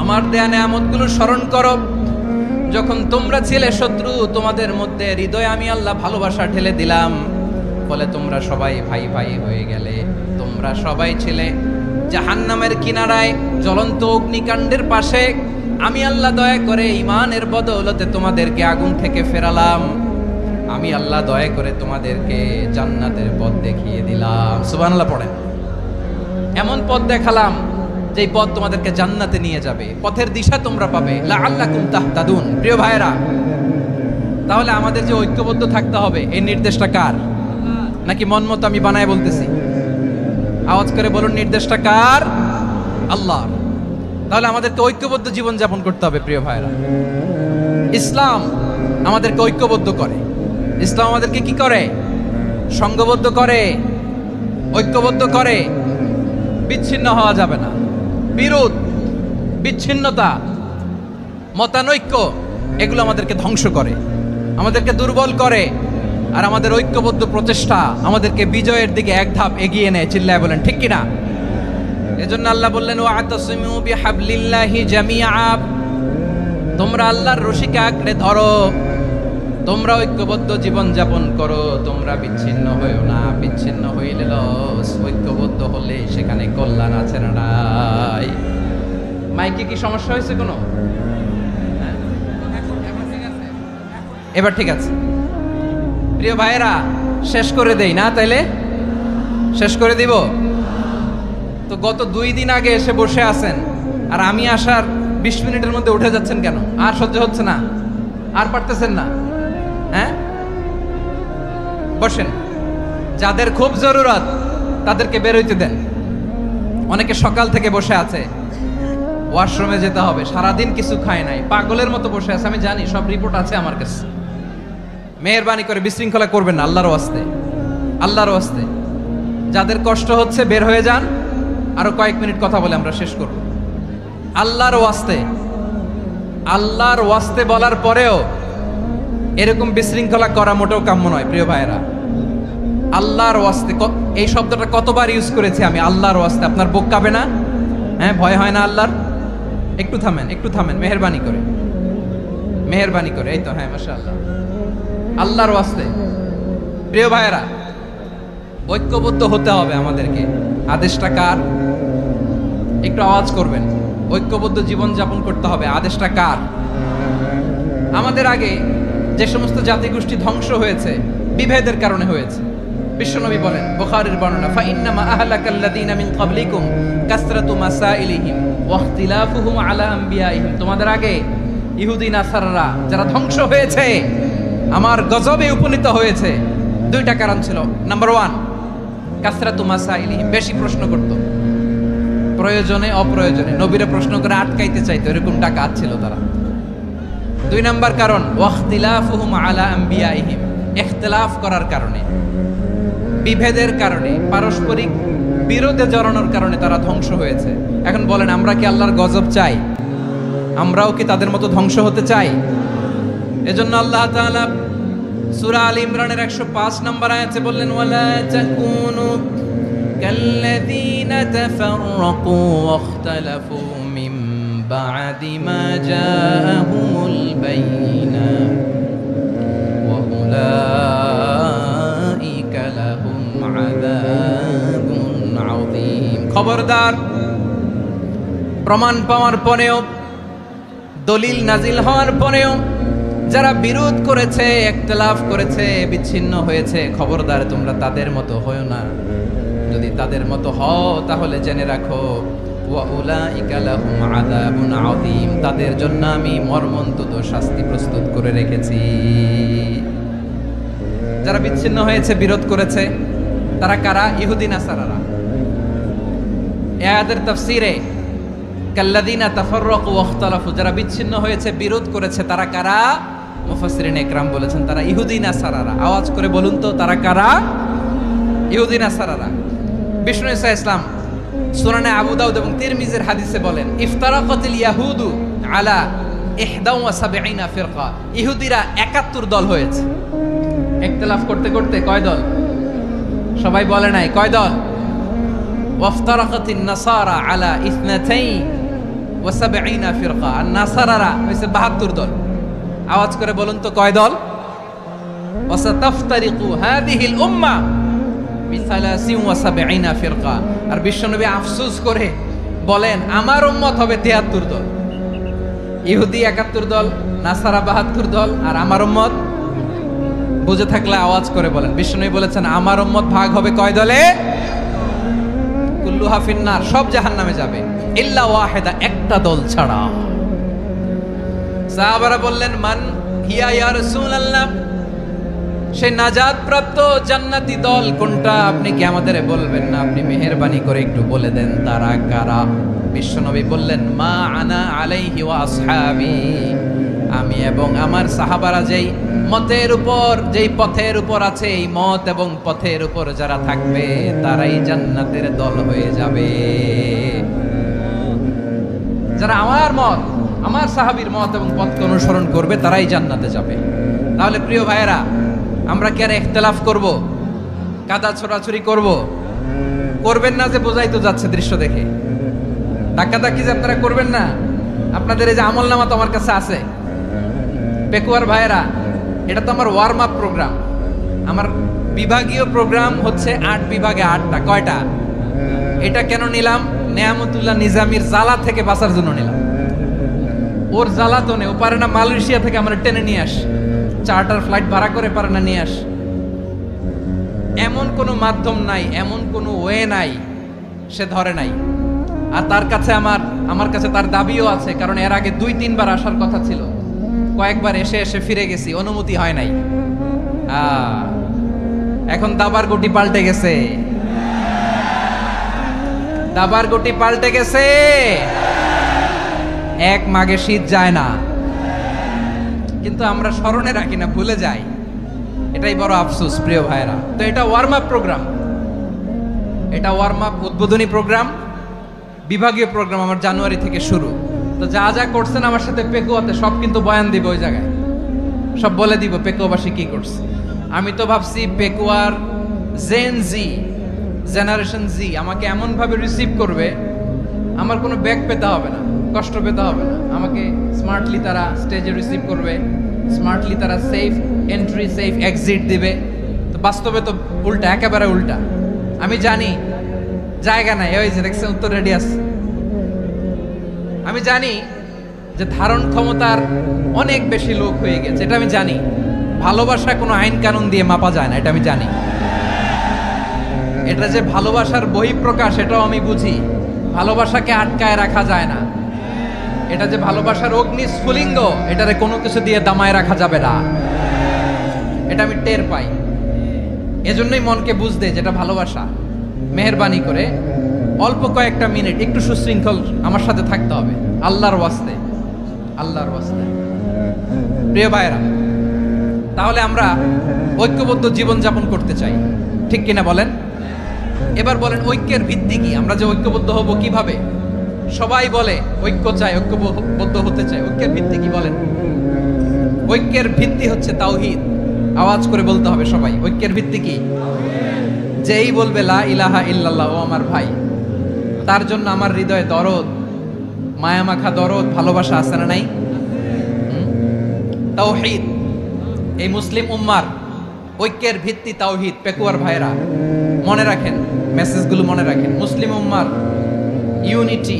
আমার দেয়া নেয়ামতগুলো স্মরণ করো। যখন তোমরা ছিলে শত্রু, তোমাদের মধ্যে হৃদয়ে আমি আল্লাহ ভালোবাসা ঢেলে দিলাম, ফলে তোমরা সবাই ভাই ভাই হয়ে গেলে। তোমরা সবাই ছিলে জাহান্নামের কিনারায় জ্বলন্ত অগ্নিকাণ্ডের পাশে, আমি আল্লাহ দয়া করে ঈমানের বদৌলতে তোমাদেরকে আগুন থেকে ফেরালাম। আমি আল্লাহ দয়া করে তোমাদেরকে জান্নাতের পথ দেখিয়ে দিলাম। সুবহানাল্লাহ পড়েন। এমন পথ দেখালাম যেই পথ তোমাদেরকে জান্নাতে নিয়ে যাবে, পথের দিশা তোমরা পাবে। লাআল্লাকুম তাহতাদুন। প্রিয় ভাইরা, তাহলে আমাদের যে ঐক্যবদ্ধ থাকতে হবে, এই নির্দেশটা কার? নাকি মন মতো আমি বানায় বলতেছি? আওয়াজ করে বলুন, নির্দেশটা কার? আল্লাহ। তাহলে আমাদেরকে ঐক্যবদ্ধ জীবন যাপন করতে হবে। প্রিয় ভাইরা, ইসলাম আমাদেরকে ঐক্যবদ্ধ করে। ইসলাম আমাদেরকে কি করে? সংঘবদ্ধ করে, ঐক্যবদ্ধ করে। বিচ্ছিন্ন হওয়া যাবে না। বিরোধ, বিচ্ছিন্নতা, মতানৈক্য, এগুলো আমাদেরকে ধ্বংস করে, আমাদেরকে দুর্বল করে। আর আমাদের ঐক্যবদ্ধ প্রচেষ্টা আমাদেরকে বিজয়ের দিকে এক ধাপ এগিয়ে নেয়। চিল্লায় বলেন ঠিক কিনা? এজন্য আল্লাহ বললেন, ওয়া'তাসিমু বিহাবলিল্লাহি জামিআ। তোমরা আল্লাহর রশিকে আঁকড়ে ধরো, তোমরা ঐক্যবদ্ধ জীবন যাপন করো, তোমরা বিচ্ছিন্ন হইও না। বিচ্ছিন্ন হইলে লস, ঐক্যবদ্ধ হলে সেখানে কল্যাণ আছে না নাই? মাইকে কি সমস্যা হয়েছে কোনো? এবার ঠিক আছে। প্রিয় ভাইয়েরা, শেষ করে দেই না? তাইলে শেষ করে দিব তো। গত 2 দিন আগে এসে বসে আছেন, আর আমি আসার 20 মিনিটের মধ্যে উঠে যাচ্ছেন কেন? আর সহ্য হচ্ছে না? আর পারতেছেন না? হ্যাঁ, বসেন। যাদের খুব জরুরত তাদেরকে বের হইতে দেন। অনেকে সকাল থেকে বসে আছে, ওয়াশরুমে যেতে হবে, সারাদিন কিছু খায় নাই, পাগলের মতো বসে আছে। আমি জানি, সব রিপোর্ট আছে আমার কাছে। মেহেরবানি করে বিশৃঙ্খলা করবেন না, আল্লাহর ওয়াস্তে, আল্লাহর ওয়াস্তে। যাদের কষ্ট হচ্ছে বের হয়ে যান। আরো কয়েক মিনিট কথা বলে আমরা শেষ করব। আল্লাহর ওয়াস্তে, আল্লাহর ওয়াস্তে বলার পরেও এরকম বিশৃঙ্খলা করা মোটেও কাম্য নয়। প্রিয় ভাইয়েরা, আল্লাহর ওয়াস্তে, এই শব্দটা কতবার ইউজ করেছি আমি, আল্লাহর ওয়াস্তে। আপনার বুক কাঁপে না? হ্যাঁ, ভয় হয় না আল্লাহর? একটু থামেন, একটু থামেন, মেহেরবানি করে, মেহেরবানি করে। এই তো, হ্যাঁ, মাশাআল্লাহ। আল্লাহর ওয়াস্তে। প্রিয় ভাইয়েরা, ঐক্যবদ্ধ হতে হবে আমাদেরকে। আদেশটা কার? একটু আওয়াজ করবেন। ঐক্যবদ্ধ জীবন যাপন করতে হবে। আদেশটা কার? আমাদের আগে যে সমস্ত জাতিগোষ্ঠী ধ্বংস হয়েছে, বিভেদের কারণে হয়েছে। বিশ্বনবী বলেন, বুখারীর বর্ণনা, ফাইন্নামা আহলাকাল্লাযীনা মিন ক্বাবলিকুম কাসরাতু মাসাইলিহিম ওয়া ইখতিলাফুহুম আলা আম্বিয়াইহিম। তোমাদের আগে ইহুদি নাসারারা যারা ধ্বংস হয়েছে, আমার গজবে উপনীত হয়েছে, 2টা কারণ ছিল। নাম্বার 1, কাসরাতু মাসাইলিহিম, বেশি প্রশ্ন করত, প্রয়োজনে অপ্রয়োজনে নবীরা প্রশ্ন করে আটকাইতে চাইতো, এরকম ডাকাত ছিল তারা। 2 নাম্বার কারণ, ওয়াখতিলাফুহুম আলা আম্বিয়াইহিম, ইখতিলাফ করার কারণে, বিভেদের কারণে, পারস্পরিক বিরোধে জড়ানোর কারণে তারা ধ্বংস হয়েছে। এখন বলেন, আমরা কি আল্লাহর গজব চাই? আমরাও কি তাদের মতো ধ্বংস হতে চাই? এজন্য আল্লাহ তাআলা সূরা আল ইমরানের 105 নম্বর আয়াতে বললেন, ওয়ালা তাকুনু কাল্লাযীনা তাফাররাকু ওয়াখতালাফু মিন বা'দি মা জাআহুমুল বাইয়িনাত ওয়া উলাইকা লাহুম আযাবুন আযীম। খবরদার, প্রমাণ পাওয়ার পরেও, দলিল নাজিল হওয়ার পরেও যারা বিরোধ করেছে, ইখতিলাফ করেছে, বিচ্ছিন্ন হয়েছে, খবরদার তোমরা তাদের মতো হয়ো না। যদি তাদের মতো হও তাহলে জেনে রাখো, ওয়া উলাইকা লাহুম আযাবুন আযীম, তাদের জন্য আমি মর্মন্তুদ শাস্তি প্রস্তুত করে রেখেছি। যারা বিচ্ছিন্ন হয়েছে, বিরোধ করেছে, তারা কারা? ইহুদি নাসারারা। এই আয়াতের তাফসীরে কাল্লাযীনা তাফাররাকু ওয়াখতালাফু, যারা বিচ্ছিন্ন হয়েছে, বিরোধ করেছে, তারা কারা? মুফাসসিরিন ইকরাম বলেছেন তারা ইহুদি নাসারারা। আওয়াজ করে বলুন তো, তারা কারা? ইহুদি নাসারারা। বিষ্ণু ঈসা ইসলাম সুনানে আবু দাউদ এবং তিরমিজির হাদিসে বলেন, ইফতারাকাতিল ইয়াহুদু আলা 71 ফিরকা, ইহুদিরা 71 দল হয়েছে। ইখতিলাফ করতে করতে কয় দল? সবাই বলে নাই, কয় দল? ওয়াফতারাকাতিন নাসারা আলা 72 ওয়া সাবঈনা ফিরকা, আর নাসারারা হইছে 72 দল। আওয়াজ করে বলুন তো কয় দল? ওয়া সাতাফতারিকু হাদিহিল উম্মাহ বি 73 ফিরকা। আর বিশ্বনবী আফসোস করে বলেন আমার উম্মত হবে 73 দল। ইহুদি 71 দল, নাসারা 72 দল, আর আমার উম্মত, বুঝে থাকলে আওয়াজ করে বলেন। বিশ্বনবী বলেছেন আমার উম্মত ভাগ হবে কয় দলে? কুল্লুহা ফিন্নার, সব জাহান্নামে যাবে, ইল্লা ওয়াহিদা, একটা দল ছাড়া। সাহাবারা বললেন মান হিয়া ইয়া রাসূলুল্লাহ, সেই নাজাত প্রাপ্ত জান্নাতি দল কোনটা? আপনি কি আমাদের বলবেন না? আপনি মেহেরবানি করে একটু বলে দেন তারা কারা। বিশ্বনবী বললেন মা আনা আলাইহি ওয়া আসহাবি, আমি এবং আমার সাহাবারা যেই মতের উপর, যেই পথের উপর আছে, এই মত এবং পথের উপর যারা থাকবে তারাই জান্নাতের দল হয়ে যাবে। যারা আমার মত, আমার সাহাবীর মত এবং পথকে অনুসরণ করবে তারাই জান্নাতে যাবে। তাহলে প্রিয় ভাইয়েরা, আমরা কি আর ইখতিলাফ করব, কাদা ছোড়াছুরি করব? করবেন না যে বোঝাই তো যাচ্ছে দৃশ্য দেখে। ধাক্কাধাক্কি যে আপনারা করবেন না। আপনাদের এই যে আমলনামা তো আমার কাছে আছে। পেকুয়ার ভাইয়েরা, এটা তো আমার ওয়ার্ম আপ প্রোগ্রাম। আমার বিভাগীয় প্রোগ্রাম হচ্ছে 8 বিভাগে 8টা। কয়টা? এটা কেন নিলাম? নেয়ামতুল্লাহ নিজামীর জ্বালা থেকে বাঁচার জন্য নিলাম। ওর জ্বালা তো নেই, ও পারে না মালয়েশিয়া থেকে আমরা টেনে নিয়ে আস, চার্টার ফ্লাইট ভাড়া করে পারে না নিয়ে আস। এমন কোনো মাধ্যম নাই, এমন কোনো ওয়ে নাই, সে ধরে নাই। আর তার কাছে আমার কাছে তার দাবিও আছে, কারণ এর আগে 2-3 বার আসার কথা ছিল। কয়েকবার এসে এসে ফিরে গেছি, অনুমতি হয় নাই। এখন দাবার গুটি পাল্টে গেছে, দাবার গুটি পাল্টে গেছে। এক মাঘে শীত যায় না, কিন্তু আমরা স্মরণে রাখি না, ভুলে যাই। এটাই বড় আফসোস প্রিয় ভাইরা। তো এটা ওয়ার্ম আপ প্রোগ্রাম, এটা ওয়ার্ম আপ উদ্বোধনী প্রোগ্রাম, বিভাগীয় প্রোগ্রাম আমার জানুয়ারি থেকে শুরু। তো যা যা করছেন আমার সাথে পেকুয়াতে সব কিন্তু বয়ান দিব, ওই জায়গায় সব বলে দিব পেকুয়াবাসী কি করছে। আমি তো ভাবছি পেকুয়ার জেনারেশন জি আমাকে এমন ভাবে রিসিভ করবে, আমার কোনো ব্যাক পেতে হবে না, কষ্ট পেতে হবে না। আমাকে স্মার্টলি তারা স্টেজে রিসিভ করবে, স্মার্টলি তারা সেফ এন্ট্রি সেফ এক্সিট দিবে। তো বাস্তবে তো উল্টা, একেবারে উল্টা। আমি জানি জায়গা নাই, ওই যে দেখছেন উত্তর রেডিয়াস। আমি জানি যে ধারণ ক্ষমতার অনেক বেশি লোক হয়ে গেছে, এটা আমি জানি। ভালোবাসা কোনো আইন কানুন দিয়ে মাপা যায় না, এটা আমি জানি। এটা যে ভালোবাসার বহিঃপ্রকাশ, এটাও আমি বুঝি। ভালোবাসাকে আটকায় রাখা যায় না। এটা যে ভালোবাসার অগ্নি স্ফুলিঙ্গ, এটারে কোনো কিছু দিয়ে দামায় রাখা যাবে না, এটা আমি টের পাই। এজন্যই মনকে বুঝতে যেটা ভালোবাসা। মেহেরবানি করে অল্প কয়েকটা মিনিট একটু সুশৃঙ্খল আমার সাথে থাকতে হবে, আল্লাহর ওয়াস্তে, আল্লাহর ওয়াস্তে। প্রিয় ভাইরা, তাহলে আমরা ঐক্যবদ্ধ জীবন যাপন করতে চাই, ঠিক কিনা বলেন? এবার বলেন ঐক্যের ভিত্তি কি? আমরা যে ঐক্যবদ্ধ হব কিভাবে? সবাই বলে ঐক্য চাই, ঐক্যবদ্ধ হতে চাই। ঐক্যের ভিত্তি কি বলেন? ঐক্যের ভিত্তি হচ্ছে তাওহীদ। আওয়াজ করে বলতে হবে সবাই, ঐক্যের ভিত্তি কি? যেই বলবে লা ইলাহা ইল্লাল্লাহ, ও আমার ভাই, তার জন্য আমার হৃদয়ে দরদ, মায়ামাখা দরদ, ভালোবাসা আছে না নাই? তাওহীদ, এই মুসলিম উম্মার ঐক্যের ভিত্তি তাওহীদ। পেকুয়ার ভাইরা মনে রাখেন, মেসেজগুলো মনে রাখেন। মুসলিম উম্মার ইউনিটি,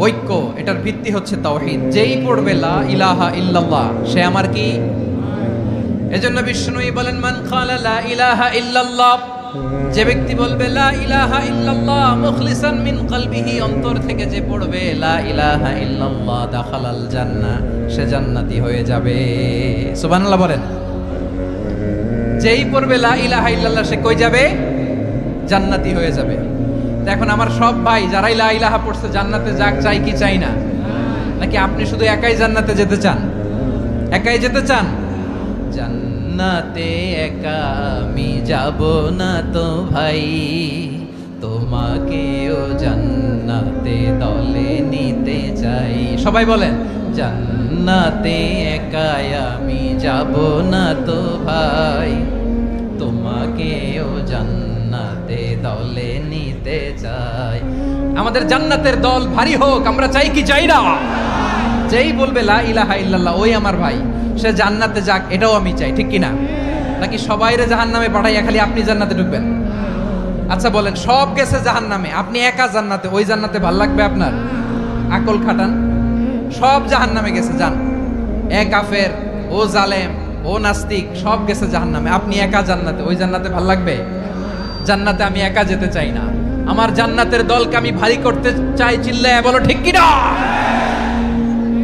ঐক্য, এটার ভিত্তি হচ্ছে তাওহীদ। যেই পড়বে লা ইলাহা ইল্লাল্লাহ, সে আমার কি? এজন্য বিষ্ণুই বলেন মান ক্বালা লা ইলাহা ইল্লাল্লাহ, যে ব্যক্তি বলবে লা ইলাহা ইল্লাল্লাহ মুখলিসান মিন কলবিহি, অন্তর থেকে যে পড়বে লা ইলাহা ইল্লাল্লাহ, দাখালাল জান্নাহ, সে জান্নাতি হয়ে যাবে। সুবহানাল্লাহ বলেন। যেই পড়বে লা ইলাহা ইল্লাল্লাহ, সে কই যাবে? জান্নাতি হয়ে যাবে। এখন আমার সব ভাই যারাই লা ইলাহা পড়ছে জান্নাতে যাক, চাই কি চাই না? নাকি আপনি শুধু একাই জান্নাতে যেতে চান? একাই যেতে চান? জান্নাতে একা আমি যাব না তো ভাই, তোমাকেও জান্নাতে দলে নিতে চাই। সবাই বলেন জান্নাতে একা আমি যাব না তো ভাই, তোমাকেও জান্নাতে দলে নিতে চাই। আমাদের জান্নাতের দল ভারী হোক, আমরা চাই কি চাই না? যেই বলবে লা ইলাহা ইল্লাল্লাহ ওই আমার ভাই, সে জান্নাতে যাক, এটাও আমি চাই, ঠিক কিনা? নাকি সবাইরে জাহান্নামে পাঠাইয়া খালি আপনি জান্নাতে ঢুকবেন? আচ্ছা বলেন, সব গেছে জাহান্নামে, আপনি একা জান্নাতে, ওই জান্নাতে ভাল লাগবে আপনার? আকল খাটান। সব জাহান্নামে গেছে, যান। এ কাফের, ও জালেম, ও নাস্তিক, সব গেছে জাহান্নামে, আপনি একা জান্নাতে, ওই জান্নাতে ভাল লাগবে? জান্নাতে আমি একা যেতে চাই না, আমার জান্নাতের দলকে আমি ভারী করতে চাই। চিল্লায় বলো ঠিক কিনা?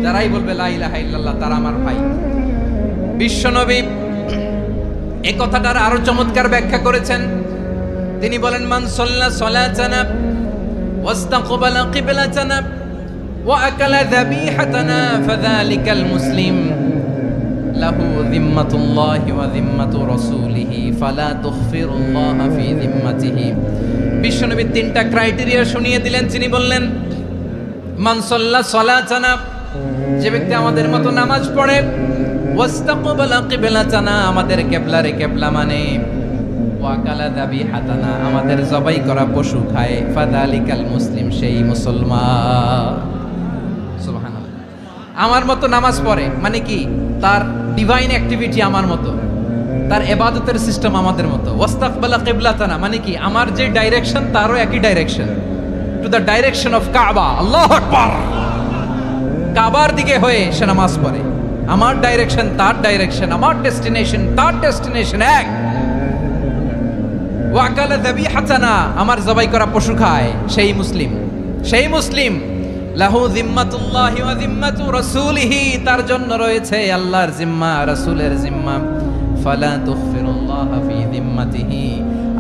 যারাই বলবে লা ইলাহা ইল্লাল্লাহ তারা আমার ভাই। বিশ্বনবী এই কথাটার আরো চমৎকার ব্যাখ্যা করেছেন। তিনি বলেন, মান সাল্লা সালাতানা ওয়াস্তাকবালা কিবলাতানা ওয়া আকালা যাবিহাতানা ফাযালিকাল মুসলিম লাহু যিম্মাতুল্লাহি ওয়া যিম্মাতু রাসূলিহি ফালা তুগফিরুল্লাহা ফি যিম্মাতিহি। বিশ্বনবী তিনটা ক্রাইটেরিয়া শুনিয়ে দিলেন। তিনি বললেন, মান সাল্লা সালাতানা, যে ব্যক্তি আমাদের মতো নামাজ পড়ে, ওয়াস্তাকবালা কিবলাতানা, আমাদের কিবলারে কিবলা মানে, ওয়া কালা যাবিহাতানা, আমাদের জবাই করা পশু খায়, ফাযালিকাল মুসলিম, সেই মুসলমান। সুবহানাল্লাহ। আমার মতো নামাজ পড়ে মানে কি? তার ডিভাইন অ্যাক্টিভিটি আমার মতো, তার ইবাদতের সিস্টেম আমাদের মতো। ওয়াস্তাকবালা কিবলাতানা মানে কি? আমার যে ডাইরেকশন তারও একই direction, to the direction of কাবা। আল্লাহু আকবার। কাবার দিকে হয়ে সে নামাজ পড়ে। আমার ডাইরেকশন তার ডাইরেকশন, আমার ডেস্টিনেশন তার ডেস্টিনেশন এক। ওয়া আকালা যাবিহাতানা, আমার জবাই করা পশু খায়, সেই মুসলিম। সেই মুসলিম। লাহু যিম্মাতুল্লাহি ওয়া যিম্মাতু রাসূলিহি, তার জন্য রয়েছে আল্লাহর জিম্মা, রাসূলের জিম্মা। ফালা তুগফিরুল্লাহা ফি যিম্মাতিহি,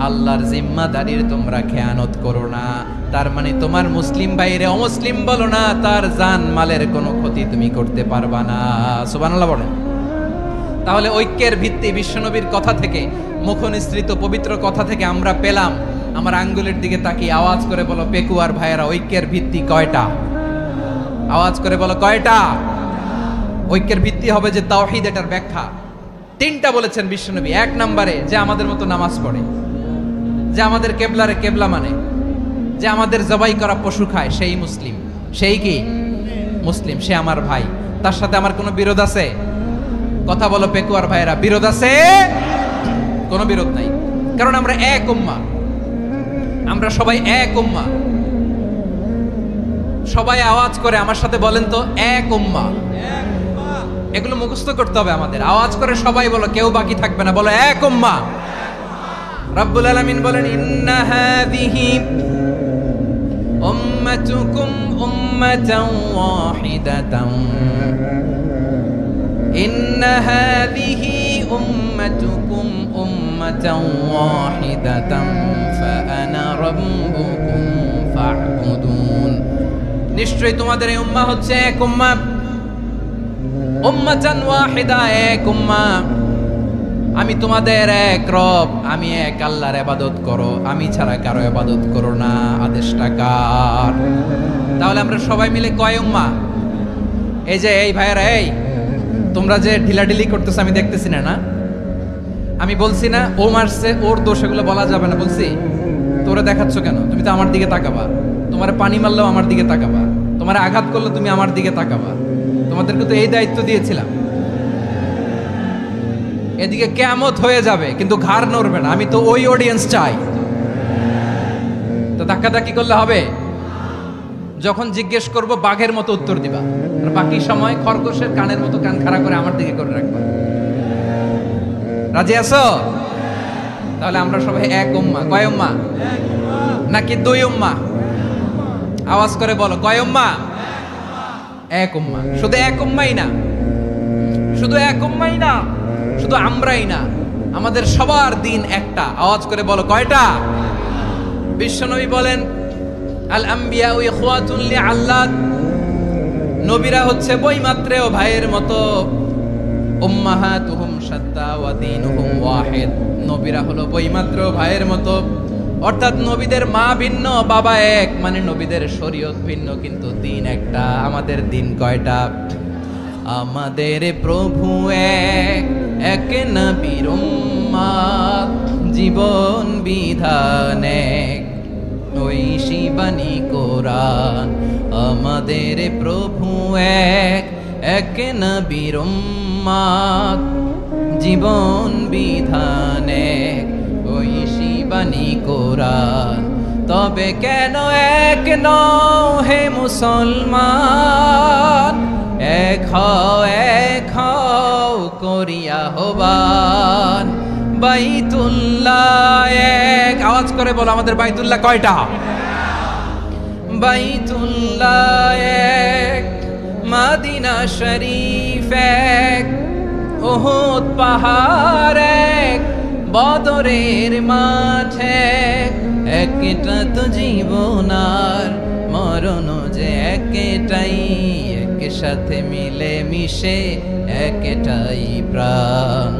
আল্লাহর জিম্মাদারির তোমরা খেয়ানত করো না। তার মানে তোমার মুসলিম ভাইরে অমুসলিম বলো না, তার জান মালের কোনো ক্ষতি তুমি করতে পারবা না। সুবহানাল্লাহ বলেন। তাহলে ঐক্যের ভিত্তি বিশ্বনবীর কথা থেকে, মুখনিসৃত পবিত্র কথা থেকে আমরা পেলাম। আমার আঙ্গুলের দিকে তাকিয়ে আওয়াজ করে বলো পেকুয়ার ভাইয়েরা, ঐক্যের ভিত্তি কয়টা? আওয়াজ করে বলো কয়টা? ঐক্যের ভিত্তি হবে যে তাওহীদ, এটার ব্যাখ্যা তিনটা বলেছেন বিশ্বনবী। এক নম্বরে, যে আমাদের মতো নামাজ পড়ে, যে আমাদের কেবলারে কেবলা মানে, যে আমাদের জবাই করা পশু খায়, সেই মুসলিম। সেই কি মুসলিম? সে আমার ভাই। তার সাথে আমার কোনো বিরোধ আছে? কথা বলো পেকুয়ার ভাইয়েরা, বিরোধ আছে? কোনো বিরোধ নাই, কারণ আমরা এক উম্মাহ, আমরা সবাই এক উম্মাহ। সবাই আওয়াজ করে আমার সাথে বলেন তো, এক উম্মাহ। এগুলো মুখস্থ করতে হবে আমাদের। আওয়াজ করে সবাই বলো, কেউ বাকি থাকবে না, বলো এক উম্মাহ। রব্বুল আলামিন বলেন, ইন্না হাযিহি উম্মাতুকুম উম্মাতান ওয়াহিদাতান, ইন্না হাযিহি উম্মাতুকুম উম্মাতান ওয়াহিদাতান ফাআনা রাব্বুকুম ফা'বুদুন। নিশ্চয়ই তোমাদের এই উম্মাহ হচ্ছে এক উম্মাহ, উম্মাতান ওয়াহিদা, এক উম্মাহ। আমি তোমাদের এক রব, আমি এক আল্লাহর ইবাদত করো, আমি ছাড়া কারো ইবাদত করো না। আদেশটা কার? তাহলে আমরা সবাই মিলে কয় উম্মাহ? এই যে এই ভাইয়েরা, এই তোমরা যে ঢিলাঢিলি করতেছো আমি দেখতেছি না, না? আমি বলছি না ও মারছে, ওর দোষ, এগুলো বলা যাবে না বলছি? তোরা দেখাচ্ছ কেন? তুমি তো আমার দিকে তাকাবা। তোমার পানি মারলেও আমার দিকে তাকাবা, তোমার আঘাত করলে তুমি আমার দিকে তাকাবা। তোমাদেরকে তো এই দায়িত্ব দিয়েছিলাম। এদিকে কিয়ামত হয়ে যাবে কিন্তু ঘাড় নড়বে না, আমি তো ওই অডিয়েন্স চাই। তো ধাক্কাধাক্কি করলে হবে? যখন জিজ্ঞেস করব বাঘের মতো উত্তর দিবা, আর বাকি সময় খরগোশের কানের মতো কান খাড়া করে আমার দিকে করে রাখবা। রাজি আছো? তাহলে আমরা সবাই এক উম্মাহ। কয় উম্মাহ? নাকি দুই উম্মাহ? আওয়াজ করে বলো, কয় উম্মাহ? এক উম্মাহ। শুধু এক উম্মাহই না, শুধু এক উম্মাহই না, শুধু আমরাই না, আমাদের সবার দিন একটা। আওয়াজ করে বলো কয়টা? বিশ্বনবী বলেন, আল আম্বিয়া ইখওয়াতুন লিআল্লাত, নবীরা হচ্ছে বৈমাত্রেয় ভাইয়ের মতো। উম্মাহাতুহুম শাত্তা ওয়া দীনুহুম ওয়াহিদ, নবীরা হলো বৈমাত্রেয় ভাইয়ের মতো। অর্থাৎ নবীদের মা ভিন্ন, বাবা এক, মানে নবীদের শরীয়ত ভিন্ন কিন্তু দিন একটা। আমাদের দিন কয়টা? আমাদের প্রভু এক, এক নবীর উম্মাহ, জীবন বিধান এক। ঐশী বাণী কোরআন। আমাদের প্রভু এক, এক নবীর উম্মত, জীবন বিধান এক, ঐশী বাণী কোরআন। তবে কেন এক নও হে মুসলমান, এক হও করিয়া হবান। বাইতুল্লাহ এক, আওয়াজ করে বলো আমাদের বাইতুল্লাহ কয়টা? বাইতুল্লাহ এক, মদিনা শরীফ এক, উহুদ পাহাড় এক, বদরের মাঠ এক। একটা তো জীবন আর মরণ যে একটাই, এক সাথে মিলে মিশে একটাই প্রাণ।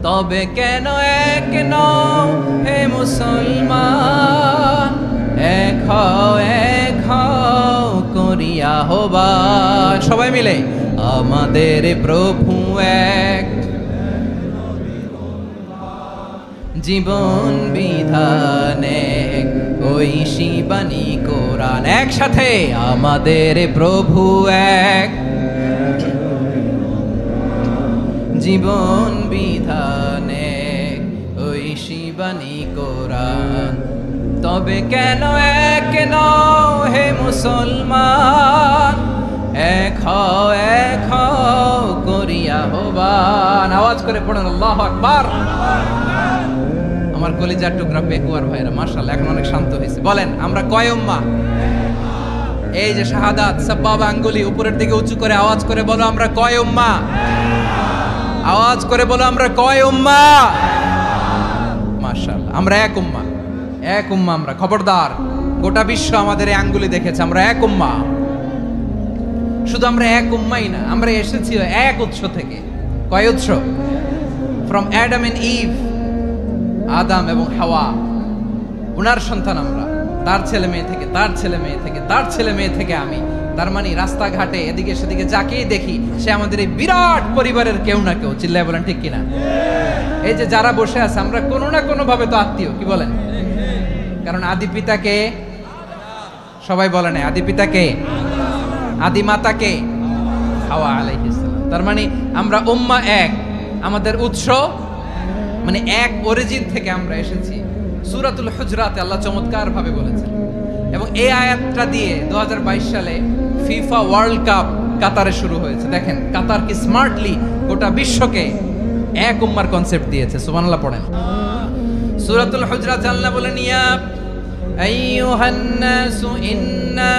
তবে কেন এক নও হে মুসলমান, এক হও করিয়া হবান। সবাই মিলে আমাদের প্রভু এক, জীবন বিধান এক, ঐশী বাণী কোরআন। একসাথে আমাদের প্রভু এক, জীবন বিধান এক, ঐশী বাণী কোরআন। তবে কেন এক নও হে মুসলমান, এক হও করিয়া হবান। আওয়াজ করে পড়েন আল্লাহু আকবার। আমার কলিজার টুকরা পেকুয়ার ভাইরা মাশাআল্লাহ এখন অনেক শান্ত হয়েছে। বলেন আমরা কয় উম্মাহ? এই যে শাহাদাত সাব্বাবা আঙ্গুলি উপরের দিকে উঁচু করে আওয়াজ করে বলো আমরা কয় উম্মাহ? আওয়াজ করে বলো আমরা কয় উম্মাহ? মাশাআল্লাহ আমরা এক উম্মাহ, এক উম্মাহ আমরা। খবরদার, গোটা বিশ্ব আমাদের এই আঙ্গুলি দেখেছে আমরা এক উম্মাহ। শুধু আমরা এক উম্মাই না, আমরা এসেছি এক উৎস থেকে। কয় উৎস? ফ্রম অ্যাডাম এন্ড ইভ, আদম এবং হাওয়া, উনার সন্তান আমরা। তার ছেলে মেয়ে থেকে, তার ছেলে মেয়ে থেকে, তার ছেলে মেয়ে থেকে আমি। তার মানে রাস্তাঘাটে এদিকে সেদিকে যাকেই দেখি সে আমাদের এই বিরাট পরিবারের কেউ না কেউ। চিল্লায় বলেন ঠিক কিনা? এই যে যারা বসে আছে আমরা কোনো না কোনো ভাবে তো আত্মীয়, কি বলেন? কারণ আদি পিতাকে সবাই বলে না, আদি পিতাকে, আদি মাতাকে হাওয়া আলাইহিস সালাম। তার মানে আমরা উম্মাহ এক, আমাদের উৎস মানে এক অরিজিন থেকে আমরা এসেছি। সূরাতুল হুজরাতে আল্লাহ চমৎকার ভাবে বলেছেন, এবং এই আয়াতটা দিয়ে 2022 সালে ফিফা ওয়ার্ল্ড কাপ কাতারে শুরু হয়েছে। দেখেন কাতার কি স্মার্টলি গোটা বিশ্বকে এক উম্মার কনসেপ্ট দিয়েছে। সুবহানাল্লাহ পড়েন। সূরাতুল হুজরাত আল্লাহ বলেন, ইয়া আইয়ুহান নাসু ইন্না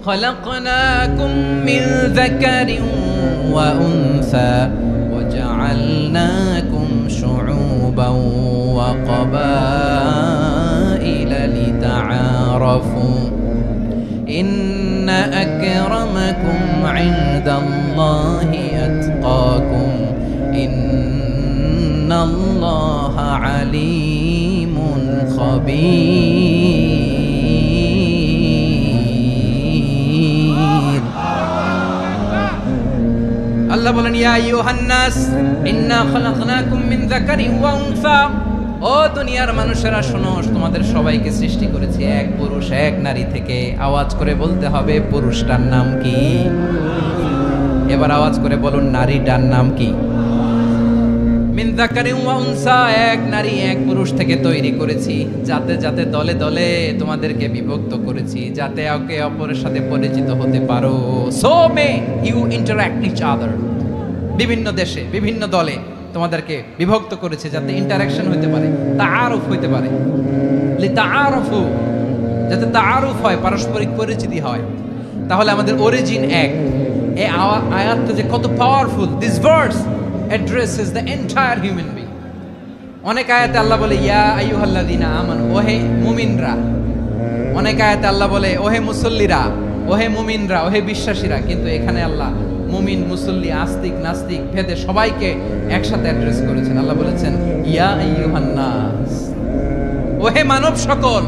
খলাকনাকুম মিন যাকারিন ওয়া উনসা وجعلناكم شعوبا وقبائل لتعارفوا إن أكرمكم عند الله أتقاكم إن الله عليم خبير। আল্লাহ বলেন, ইয়া আইয়ুহান নাস ইন্না খলাকনাকুম মিন যাকারিন ওয়া উনসা, ও দুনিয়ার মানুষেরা শোনো, তোমাদের সবাইকে সৃষ্টি করেছি এক পুরুষ এক নারী থেকে। আওয়াজ করে বলতে হবে পুরুষটার নাম কি? এবার আওয়াজ করে বলুন নারীটার নাম কি? মিন যাকারিন ওয়া উনসা, এক নারী এক পুরুষ থেকে তৈরি করেছি। যাতে যাতে দলে দলে তোমাদেরকে বিভক্ত করেছি, যাতে একে অপরের সাথে পরিচিত হতে পারো। So may you interact each other. বিভিন্ন দেশে বিভিন্ন দলে তোমাদেরকে বিভক্ত করেছে যাতে ইন্টারঅ্যাকশন হতে পারে, তাআরুফ হতে পারে। লিতাআরুফু, যাতে তাআরুফ হয়, পারস্পরিক পরিচিতি হয়। তাহলে আমাদের অরিজিন এক। এই আয়াতটা যে কত powerful. This verse addresses the entire human being. অনেক আয়াতে আল্লাহ বলে ইয়া আইয়ুহাল্লাযীনা আমানু, ওহে মুমিনরা। অনেক আয়াতে আল্লাহ বলে ওহে মুসল্লিরা, ওহে মুমিনরা, ওহে বিশ্বাসীরা। কিন্তু এখানে আল্লাহ মুমিন মুসল্লি আস্তিক নাস্তিক ভেদে সবাইকে একসাথে অ্যাড্রেস করেছেন। আল্লাহ বলেছেন ইয়া আইয়ুহান নাস, ওহে মানব সকল।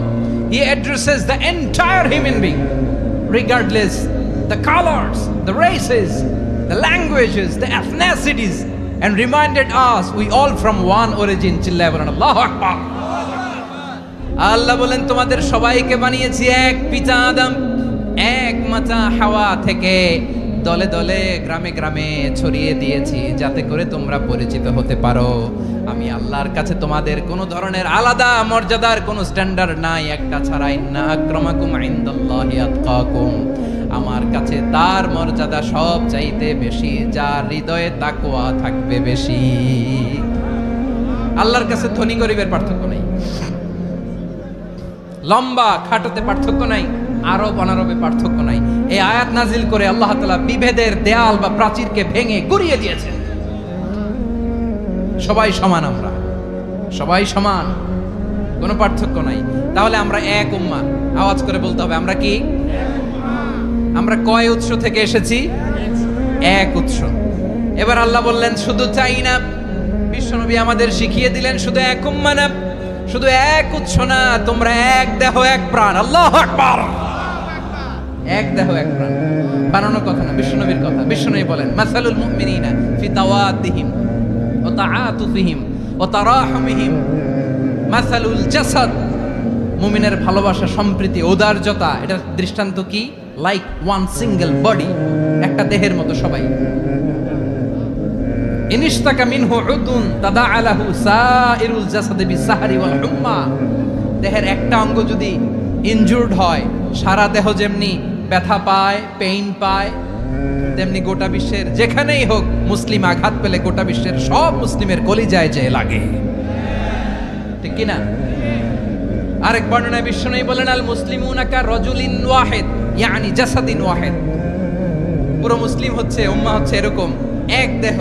He addresses the entire human being regardless the colors, the races, the languages, the ethnicities, and reminded us we all from one origin. Chillaye bolen Allahu Akbar। আল্লাহ বলেন তোমাদের সবাইকে বানিয়েছি এক পিতা আদম, এক মাতা হাওয়া থেকে, দলে দলে গ্রামে গ্রামে ছড়িয়ে দিয়েছি যাতে করে তোমরা পরিচিত হতে পারো। আমি আল্লাহর কাছে তোমাদের কোনো ধরনের আলাদা মর্যাদার কোনো স্ট্যান্ডার্ড নাই একটা ছাড়া। ইন্না আক্রামাকুম ইনদাল্লাহি আতকাকুম, আমার কাছে তার মর্যাদা সব চাইতে বেশি যার হৃদয়ে তাকওয়া থাকবে বেশি। আল্লাহর কাছে ধনী গরিবের পার্থক্য নাই, লম্বা খাটোতে পার্থক্য নাই, আরব অনারবে পার্থক্য নাই। এই আয়াত নাজিল করে আল্লাহ তাআলা বিভেদের দেয়াল বা প্রাচীরকে ভেঙে গুড়িয়ে দিয়েছেন। সবাই সমান, আমরা সবাই সমান, কোনো পার্থক্য নাই। তাহলে আমরা এক উম্মাহ, আওয়াজ করে বলতে হবে আমরা কি? আমরা কয় উৎস থেকে এসেছি? এক উৎস। এবার আল্লাহ বললেন শুধু চাই না, বিশ্বনবী আমাদের শিখিয়ে দিলেন শুধু এক উম্মাহ না, শুধু এক উৎস না, তোমরা এক দেহ এক প্রাণ। আল্লাহু আকবার। এক দেহ এক প্রাণ বানানো কথা না, বিশ্বনবীর কথা। বিশ্বনবী বলেন মাসালুল মুমিনিনা ফি তাওয়াদ্দিহিম ওয়া তাআতুফিহিম ওয়া তারাহুমিহিম মাসালুল জাসাদ। মুমিনের ভালোবাসা, সম্প্রীতি, ঔদার্যতা, এটা দৃষ্টান্ত কি? লাইক ওয়ান সিঙ্গেল বডি, একটা দেহের মতো সবাই। ইনিশতাকা মিনহু উদুন তাদাআলাহু সাইরুল জাসাদি বিসাহরি ওয়াল হুম্মা। দেহের একটা অঙ্গ যদি ইনজুরড হয়, সারা দেহ যেমনি ব্যথা পায়, পেইন পায়, তেমনি গোটা বিশ্বের যেখানেই হোক মুসলিম আঘাত পেলে গোটা বিশ্বের সব মুসলিমের কলিজায় যে লাগে, ঠিক কি না? আরেক বর্ণনায় বিশ্বনবী বলেন আল মুসলিমুনা কা রাজুলিন ওয়াহিদ ইয়ানি জাসাদিন ওয়াহিদ। পুরো মুসলিম হচ্ছে, উম্মাহ হচ্ছে এরকম এক দেহ।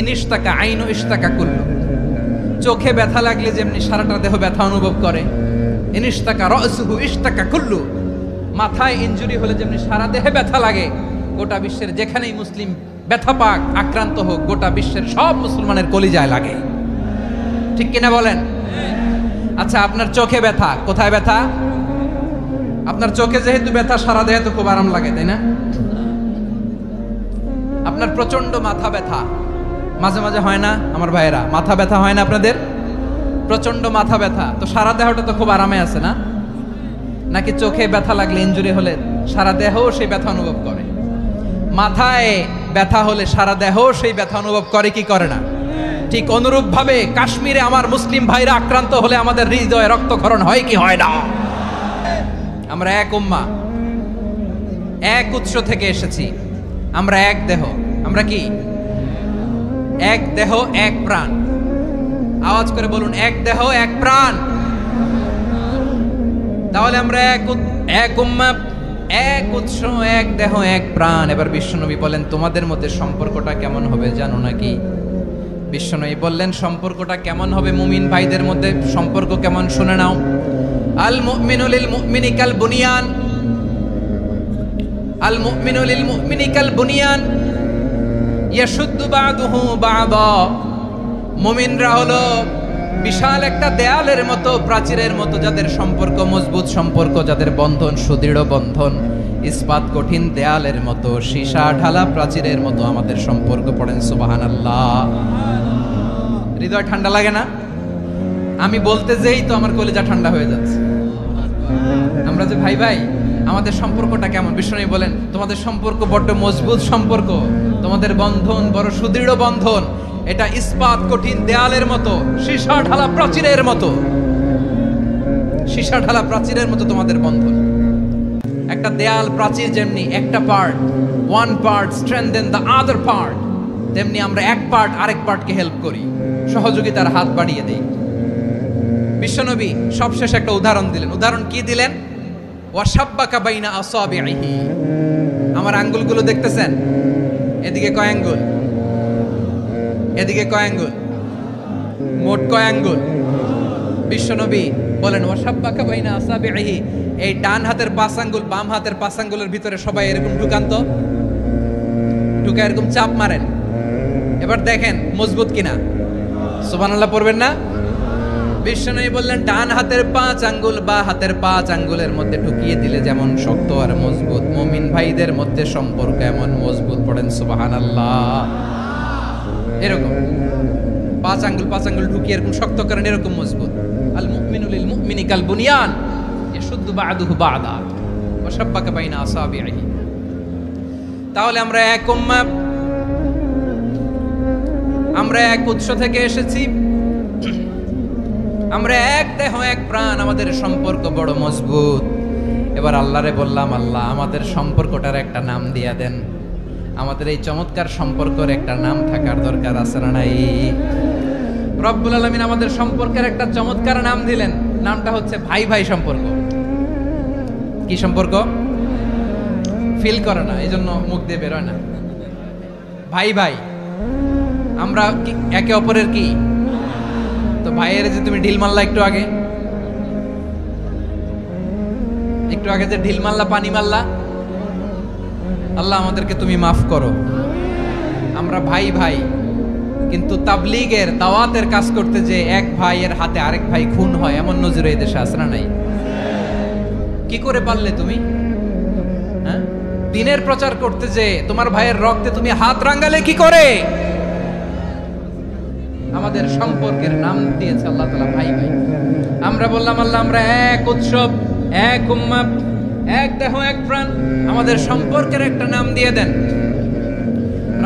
ইনিশতাকা আইনু ইশতাকা কুল্লু। চোখে ব্যথা লাগলে যেমনি সারাটা দেহ ব্যথা অনুভব করে, ইনিশতাকা রাসুহু ইশতাকা কুল্লু। মাথায় ইনজুরি হলে যেমনি সারা দেহে ব্যথা লাগে, গোটা বিশ্বের যেখানেই মুসলিম ব্যথা পাক, আক্রান্ত হোক, গোটা বিশ্বের সব মুসলমানের কলিজায় লাগে, ঠিক কিনা বলেন? আচ্ছা, আপনার চোখে ব্যথা, কোথায় ব্যথা? আপনার চোখে যেহেতু ব্যথা, সারা দেহে তো খুব আরাম লাগে, তাই না? আপনার প্রচন্ড মাথা ব্যথা মাঝে মাঝে হয় না আমার ভাইয়েরা? মাথা ব্যথা হয় না আপনাদের? প্রচন্ড মাথা ব্যথা, তো সারা দেহটা তো খুব আরামে আছে না? নাকি চোখে ব্যথা লাগলে, ইনজুরি হলে সারা দেহ সেই ব্যথা অনুভব করে? মাথায় ব্যথা হলে সারা দেহ সেই ব্যথা অনুভব করে কি করে না? ঠিক অনুরূপ ভাবে কাশ্মীরে আমার মুসলিম ভাইরা আক্রান্ত হলে আমাদের হৃদয়ে রক্তক্ষরণ হয় কি হয় না? আমরা এক উম্মাহ, এক উৎস থেকে এসেছি, আমরা এক দেহ। আমরা কি? এক দেহ এক প্রাণ। আওয়াজ করে বলুন এক দেহ এক প্রাণ। তাহলে আমরা এক উম্মাহ, এক উৎস, এক দেহ এক প্রাণ। এবার বিশ্বনবী বলেন তোমাদের মধ্যে সম্পর্কটা কেমন হবে জানো নাকি? বিশ্বনবী বললেন সম্পর্কটা কেমন হবে, মুমিন ভাইদের মধ্যে সম্পর্ক কেমন শুনে নাও। আল মুমিনু লিল মুমিনি কাল বুনিয়ান, আল মুমিনু লিল মুমিনি কাল বুনিয়ান ইয়াশুদ্দু বা'দুহু বা'দা। মুমিনরা হলো বিশাল একটা দেয়ালের মতো, প্রাচীরের মতো, যাদের সম্পর্ক মজবুত সম্পর্ক, যাদের বন্ধন সুদৃঢ় বন্ধন, ইস্পাত কঠিন দেয়ালের মতো, সীসা ঢালা প্রাচীরের মতো আমাদের সম্পর্ক। পড়েন সুবহানাল্লাহ। হৃদয় ঠান্ডা লাগে না? আমি বলতে যেই তো আমার কলিজা ঠান্ডা হয়ে যাচ্ছে। আমরা যে ভাই ভাই, আমাদের সম্পর্কটা কেমন? বিশ্বনবী বলেন তোমাদের সম্পর্ক বড্ড মজবুত সম্পর্ক, তোমাদের বন্ধন বড় সুদৃঢ় বন্ধন, এটা ইস্পাত কঠিন দেয়ালের মতো, সীসা ঢালা প্রাচীরের মতো, সীসা ঢালা প্রাচীরের মতো তোমাদের বন্ধন। একটা দেয়াল প্রাচীর যেমনি একটা part, one part strengthen the other part, তেমনি আমরা এক পার্ট আরেক পার্টকে হেল্প করি, সহযোগিতার হাত বাড়িয়ে দেই। বিশ্বনবী সবশেষ একটা উদাহরণ দিলেন। উদাহরণ কি দিলেন? ওয়াশাব্বাকা বাইনা আসাবিহি। আমার আঙ্গুলগুলো দেখতেছেন? এদিকে কয় আঙ্গুল, এদিকে কয় আঙ্গুল, মোট কয় আঙ্গুল? বিশ্বনবী বলেন ওয়াশাব্বাকা বাইনা আসাবিহি। এই ডান হাতের 5 আঙ্গুল বাম হাতের 5 আঙ্গুলের ভিতরে সবাই এরকম ঢুকান তো, ঢুকে এরকম চাপ মারেন। এবার দেখেন মজবুত কিনা। সুবহানাল্লাহ পড়বেন না? বিশ্বনবী বললেন ডান হাতের 5 আঙ্গুল বা হাতের 5 আঙ্গুলের মধ্যে ঢুকিয়ে দিলে যেমন শক্ত আর মজবুত, মুমিন ভাইদের মধ্যে সম্পর্ক এমন মজবুত। পড়েন সুবহানাল্লাহ। এরকম 5 আঙ্গুল ঢুকিয়ে এরকম শক্ত করেন, এরকম মজবুত। আল মুমিনু লিল মুমিনি কাল বুনিয়ান ইয়াশুদ্দু বা'দুহু বা'দা ওয়া শাব্বাকা বাইনা আসাবিহি। তাহলে আমরা এক উম্মাহ, আমরা এক উৎস থেকে এসেছি, আমরা এক দেহ এক প্রাণ, আমাদের সম্পর্ক বড় মজবুত। এবার আল্লাহরে বললাম, আল্লাহ আমাদের সম্পর্কটার একটা নাম দিয়া দেন। আমাদের এই চমৎকার সম্পর্কের একটা নাম থাকার দরকার আছে না নাই? রব্বুল আলামিন আমাদের সম্পর্কের একটা চমৎকার নাম দিলেন, নামটা হচ্ছে ভাই ভাই সম্পর্ক। কি সম্পর্ক? ফিল করে না, এই জন্য মুখ দিয়ে বেরোয় না। ভাই ভাই, আমরা একে অপরের কি? তো ভাইয়ের যে তুমি ঢিল মারলা একটু আগে যে ঢিল মারলা, পানি মারলা, আল্লাহ আমাদেরকে তুমি মাফ করো। আমরা ভাই ভাই, কিন্তু তাবলীগের দাওয়াতের কাজ করতে যে এক ভাইয়ের হাতে আরেক ভাই খুন হয়, এমন নজির এই দেশে আছে না নাই? কি করে পারলে তুমি? হ্যাঁ, দ্বীনের প্রচার করতে যে তোমার ভাইয়ের রক্তে তুমি হাত রাঙালে কি করে? আমাদের সম্পর্কের নাম দিয়েছে আল্লাহ তাআলা ভাই ভাই। আমরা বললাম, আল্লাহ আমরা এক উৎসব, এক উম্মাহ, এক দেহ এক প্রাণ, আমাদের সম্পর্কের একটা নাম দিয়ে দেন।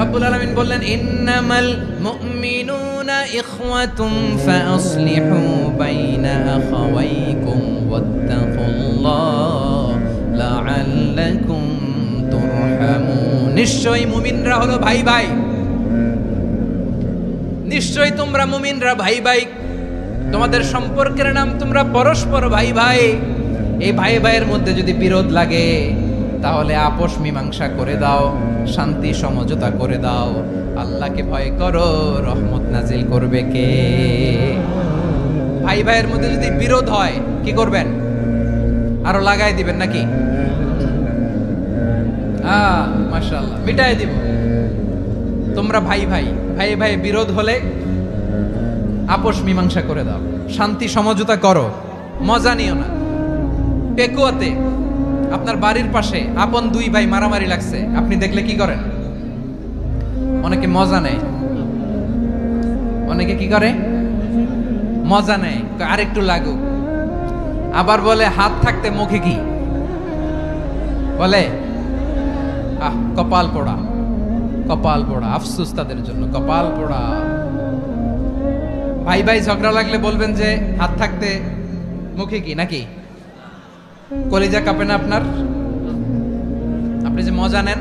রব্বুল আলামিন বললেন, ইন্নামাল মুমিনুনা ইখওয়াতুন ফাআসলিহু বাইনা আখাওয়াইকুম ওয়াত্তাকুল্লাহ লাআল্লাকুম তুরহামুন। নিশ্চয়ই মুমিনরা হলো ভাই ভাই, নিশ্চয়ই তোমরা মুমিনরা ভাই ভাই, তোমাদের সম্পর্কের নাম তোমরা পরস্পর ভাই ভাই। এই ভাই ভাইয়ের মধ্যে যদি বিরোধ লাগে তাহলে আপোষ মীমাংসা করে দাও, শান্তি সমঝোতা করে দাও। আল্লাহকে ভয় করো, রহমত নাজিল করবে কে? ভাই ভাইয়ের মধ্যে যদি বিরোধ হয় কি করবেন? আরো লাগাই দিবেন নাকি? মাশাআল্লাহ, মিটাই দিব। তোমরা ভাই ভাই, ভাই ভাই বিরোধ হলে আপোষ মীমাংসা করে দাও, শান্তি সমঝোতা করো, মজা নিও না। পেকুয়াতে আপনার বাড়ির পাশে আপন দুই ভাই মারামারি লাগছে, আপনি দেখলে কি করেন? অনেকে মজা নেয়। অনেকে কি করে? মজা নেয়, আরেকটু লাগুক। আবার বলে হাত থাকতে মুখে কি বলে? কপাল পোড়া, কপাল পোড়া। আফসোস তাদের জন্য, কপাল পোড়া। ভাই ভাই ঝগড়া লাগলে বলবেন যে হাত থাকতে মুখে কি, নাকি? কলিজা কাঁপে না আপনার? আপনি যে মজা নেন।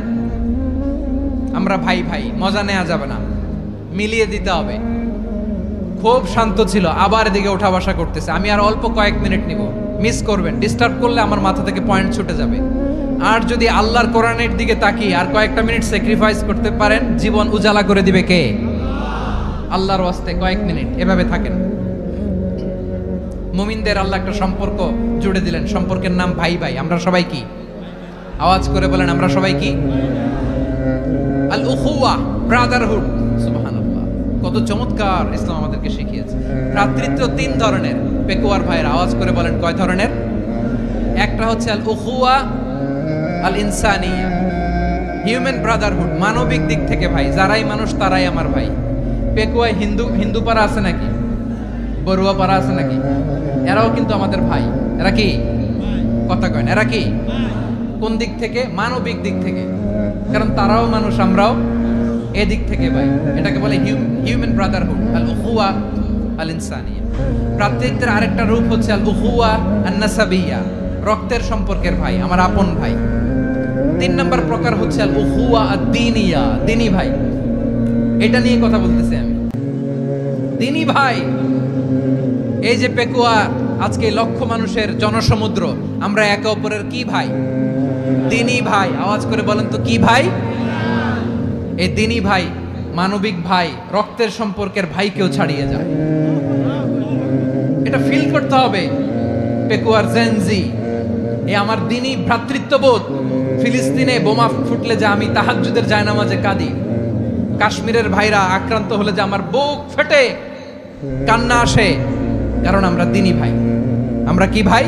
আমরা ভাই ভাই, মজা নেওয়া যাবে না, মিলিয়ে দিতে হবে। খুব শান্ত ছিল, আবার এদিকে ওঠা বসা করতেছে। আমি আর অল্প কয়েক মিনিট নিব, মিস করবেন। ডিস্টার্ব করলে আমার মাথা থেকে পয়েন্ট ছুটে যাবে। আর যদি আল্লাহর কোরআনের দিকে তাকিয়ে আর কয়েকটা মিনিট স্যাক্রিফাইস করতে পারেন, জীবন উজালা করে দিবে কে? আল্লাহর ওয়াস্তে কয়েক মিনিট এভাবে থাকেন। মুমিনদের আল্লাহ একটা সম্পর্ক জুড়ে দিলেন, সম্পর্কের নাম ভাই ভাই। আমরা সবাই কি? আওয়াজ করে বলেন, আমরা সবাই কি? আল উখুয়া, ব্রাদারহুড। সুবহানাল্লাহ, কত চমৎকার ইসলাম আমাদেরকে শিখিয়েছে। ভ্রাতৃত্ব তিন ধরনের। পেকুয়ার ভাইয়ের আওয়াজ করে বলেন, কয় ধরনের? একটা হচ্ছে আল উখুয়া আল ইনসানিয়া, হিউম্যান ব্রাদারহুড, মানবিক দিক থেকে ভাই। যারাই মানুষ তারাই আমার ভাই। পেকুয়ায় হিন্দু পাড়া আছে নাকি? বড়ুয়া পাড়া আছে নাকি? এরাও কিন্তু আমাদের ভাই। এরা কি? কথা কয় না, এরা কি? কোন দিক থেকে? মানবিক দিক থেকে। কারণ তারাও মানুষ, আমরাও এদিক থেকে ভাই। এটাকে বলে হিউম্যান ব্রাদারহুড, আল উখুয়া আল ইনসানিয়া। ভ্রাতৃত্বের আরেকটা রূপ হচ্ছে আল উখুয়া আন নাসাবিয়া, রক্তের সম্পর্কের ভাই, আমার আপন ভাই। তিন নম্বর প্রকার হচ্ছে আল উখুয়া আদ-দীনিয়া, দ্বীনি ভাই। এটা নিয়ে কথা বলতেছি আমি, দ্বীনি ভাই। এই যে পেকুয়া, আজকে লক্ষ মানুষের জনসমুদ্র, আমরা একে অপরের কি ভাই? দ্বীনি ভাই। আওয়াজ করে বলেন তো, কি ভাই? এই দ্বীনি ভাই, মানবিক ভাই, রক্তের সম্পর্কের ভাইকেও ছাড়িয়ে যায়। এটা ফিল করতে হবে। পেকুয়ার জেনজি, এ আমার দ্বীনি ভ্রাতৃত্ববোধ। ফিলিস্তিনে বোমা ফুটলে যে আমি তাহাজ্জুদের জায়নামাজে কাঁদি, কাশ্মীরের ভাইরা আক্রান্ত হলে যে আমার বুক ফেটে কান্না আসে, কারণ আমরা দ্বীনি ভাই। আমরা কি ভাই?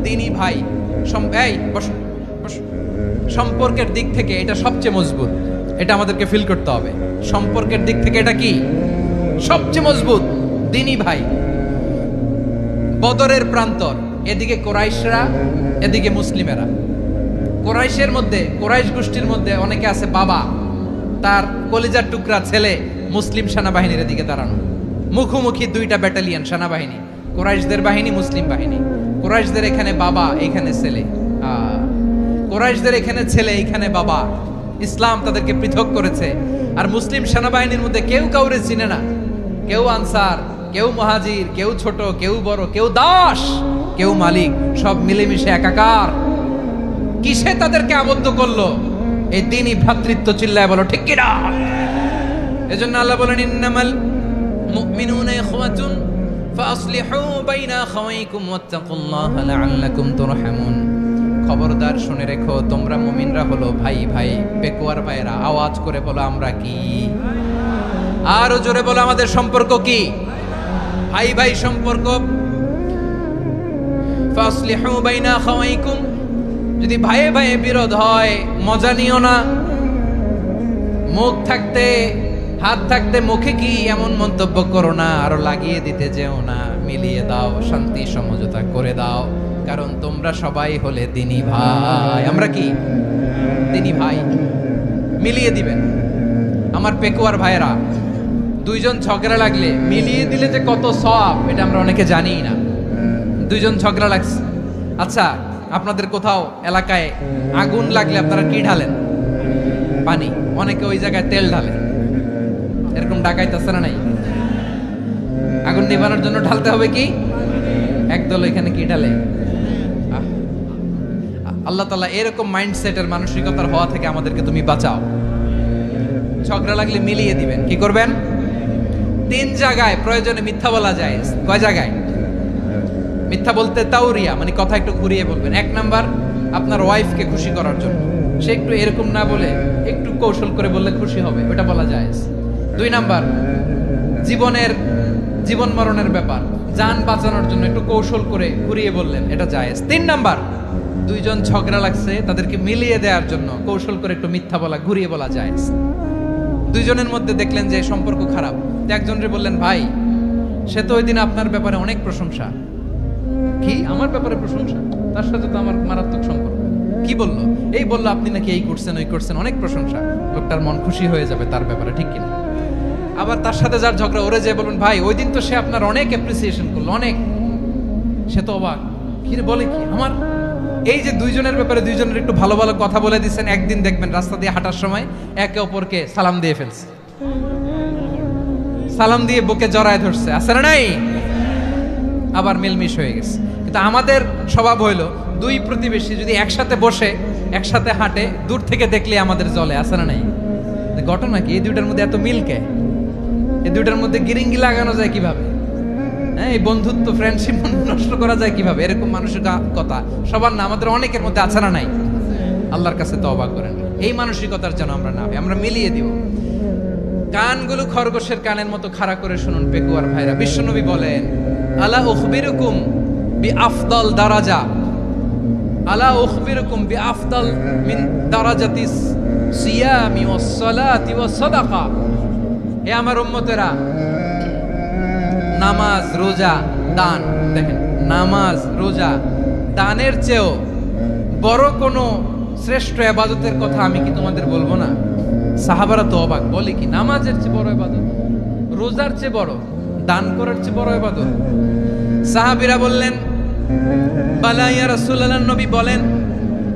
দ্বীনি ভাই। সম্পর্কের দিক থেকে এটা সবচেয়ে মজবুত। এটা আমাদেরকে ফিল করতে হবে। সম্পর্কের দিক থেকে এটা কি? সবচেয়ে মজবুত, দ্বীনি ভাই। বদরের প্রান্তর, এদিকে কোরাইশরা, এদিকে মুসলিমেরা। কোরাইশের মধ্যে, কোরাইশ গোষ্ঠীর মধ্যে অনেকে আছে বাবা, তার কলিজার টুকরা ছেলে মুসলিম সেনাবাহিনীর দিকে দাঁড়ানো, মুখোমুখি দুইটা ব্যাটালিয়ন সেনাবাহিনী, কোরাইশদের বাহিনী, মুসলিম বাহিনী। কোরাইশদের এখানে বাবা, এখানে ছেলে, কোরাইশদের এখানে ছেলে, এখানে বাবা। ইসলাম তাদেরকে পৃথক করেছে। আর মুসলিম সেনাবাহিনীর মধ্যে কেউ কাউরে চিনে না, কেউ আনসার, কেউ মুহাজির, কেউ ছোট, কেউ বড়, কেউ দাস, কেউ মালিক, সব মিলেমিশে একাকার। কিসে তাদেরকে আবদ্ধ করলো? এই দ্বীনি ভ্রাতৃত্ব। চিল্লায় বলো ঠিক কিনা? এজন্য আল্লাহ বলেন, ইন্নামাল মুমিনুনা ইখওয়াতুন ফাসলিহু বাইনা আখাওয়াইকুম ওয়াত্তাকুল্লাহা লাআল্লাকুম তুরহামুন। খবরদার শুনে রেখো, তোমরা মুমিনরা হলো ভাই ভাই, পেকুয়ার ভাইরা। আওয়াজ করে বলো আমরা কি? আরো জোরে বলো আমাদের সম্পর্ক কি? ভাই ভাই সম্পর্ক। ফাসলিহু বাইনা আখাওয়াইকুম, যদি ভাইয়ে ভাইয়ে বিরোধ হয় মজা নিও না। মুখ থাকতে, হাত থাকতে মুখে কি এমন মন্তব্য করো না, আরো লাগিয়ে দিতে যেও না। মিলিয়ে দাও, শান্তি সমঝোতা করে দাও, কারণ তোমরা সবাই হলে দ্বীনি ভাই। আমরা কি দ্বীনি ভাই? মিলিয়ে দিবেন। আমার পেকুয়ার ভাইয়েরা, দুইজন ঝগড়া লাগলে মিলিয়ে দিলে যে কত সওয়াব, এটা আমরা অনেকে জানিই না। দুইজন ঝগড়া লাগছে, আচ্ছা আপনাদের কোথাও এলাকায় আগুন লাগলে আপনারা কি ঢালেন? পানি। অনেকে ওই জায়গায় তেল ঢালে। এরকম ডাকাইতেছে না নাই? আগুন নিভানোর জন্য ঢালতে হবে কি? একদল এখানে কি ঢালে? আল্লাহ তাআলা এরকম মাইন্ডসেটের, মানসিকতার হওয়া থেকে আমাদেরকে তুমি বাঁচাও। ঝগড়া লাগলে মিলিয়ে দিবেন। কি করবেন? 3 জায়গায় প্রয়োজনে মিথ্যা বলা যায়। কয় জায়গায় মিথ্যা বলতে? তাওরিয়া, মানে কথা একটু ঘুরিয়ে বলবেন। 1 নাম্বার, আপনার ওয়াইফকে খুশি করার জন্য, সে একটু এরকম না বলে একটু কৌশল করে বললে খুশি হবে, ওটা বলা যায়। 2 নাম্বার, জীবন মরণের ব্যাপার, জান বাঁচানোর জন্য একটু কৌশল করে ঘুরিয়ে বললেন, এটা জায়েজ। 3 নাম্বার, দুইজন ঝগড়া লাগছে, তাদেরকে মিলিয়ে দেওয়ার জন্য কৌশল করে একটু মিথ্যা বলা, ঘুরিয়ে বলা জায়েজ। দুইজনের মধ্যে দেখলেন যে সম্পর্ক খারাপ, একজনরে বললেন, ভাই সে তো ওই দিন আপনার ব্যাপারে অনেক প্রশংসা। কি আমার ব্যাপারে প্রশংসা? তার সাথে তো আমার মারাত্মক সম্পর্ক। কি বললো? এই বললো আপনি নাকি এই করছেন, ওই করছেন, অনেক প্রশংসা। লোকটার মন খুশি হয়ে যাবে তার ব্যাপারে, ঠিক কিনা? আবার তার সাথে যার ঝগড়া, ওরে যে বলুন, ভাই ওই দিন তো সে আপনার অনেক অ্যাপ্রিসিয়েশন করলো, অনেক। সে তো অবাক, কি রে বলে কি আমার? এই যে দুইজনের ব্যাপারে দুইজনের একটু ভালো ভালো কথা বলে দিচ্ছেন, একদিন দেখবেন রাস্তা দিয়ে হাঁটার সময় একে অপরকে সালাম দিয়ে ফেলছে, সালাম দিয়ে বুকে জড়ায় ধরছে, আছে না নাই? আবার মিলমিশ হয়ে গেছে। কিন্তু আমাদের স্বভাব হইলো, দুই প্রতিবেশী যদি একসাথে বসে একসাথে হাঁটে, দূর থেকে দেখলে আমাদের জলে, আছে না নাই? ঘটনা কি? এই দুইটার মধ্যে এত মিল কে? এই দুইটার মধ্যে গিরিঙ্গি লাগানো যায় কিভাবে? হ্যাঁ, এই বন্ধুত্ব, ফ্রেন্ডশিপ নষ্ট করা যায় কিভাবে? এরকম মানসিকতা সবার না, আমাদের অনেকের মধ্যে আছে না নাই? আল্লাহর কাছে তওবা করেন, এই মানসিকতার যেন আমরা না, আমরা মিলিয়ে দিব। কানগুলো খরগোশের কানের মতো খাড়া করে শুনুন পেকুয়ার ভাইরা। বিশ্বনবী বলেন, আলা উখবিরুকুম বিআফদাল দারাজা, আলা উখবিরুকুম বিআফদাল মিন দারাজাতিস সিয়ামি ওয়াস সালাতি ওয়াস সাদাকা। হে আমার উম্মতেরা, নামাজ, রোজা, দান, দেখেন নামাজ, রোজা, দানের চেয়েও বড় কোনো শ্রেষ্ঠ ইবাদতের কথা আমি কি তোমাদের বলবো না? সাহাবারা তো অবাক, বলে কি নামাজের চেয়ে বড় ইবাদত, রোজার চেয়ে বড়, দান করার চেয়ে বড় ইবাদত? সাহাবীরা বললেন, বালা ইয়া রাসূলুল্লাহ। নবী বলেন,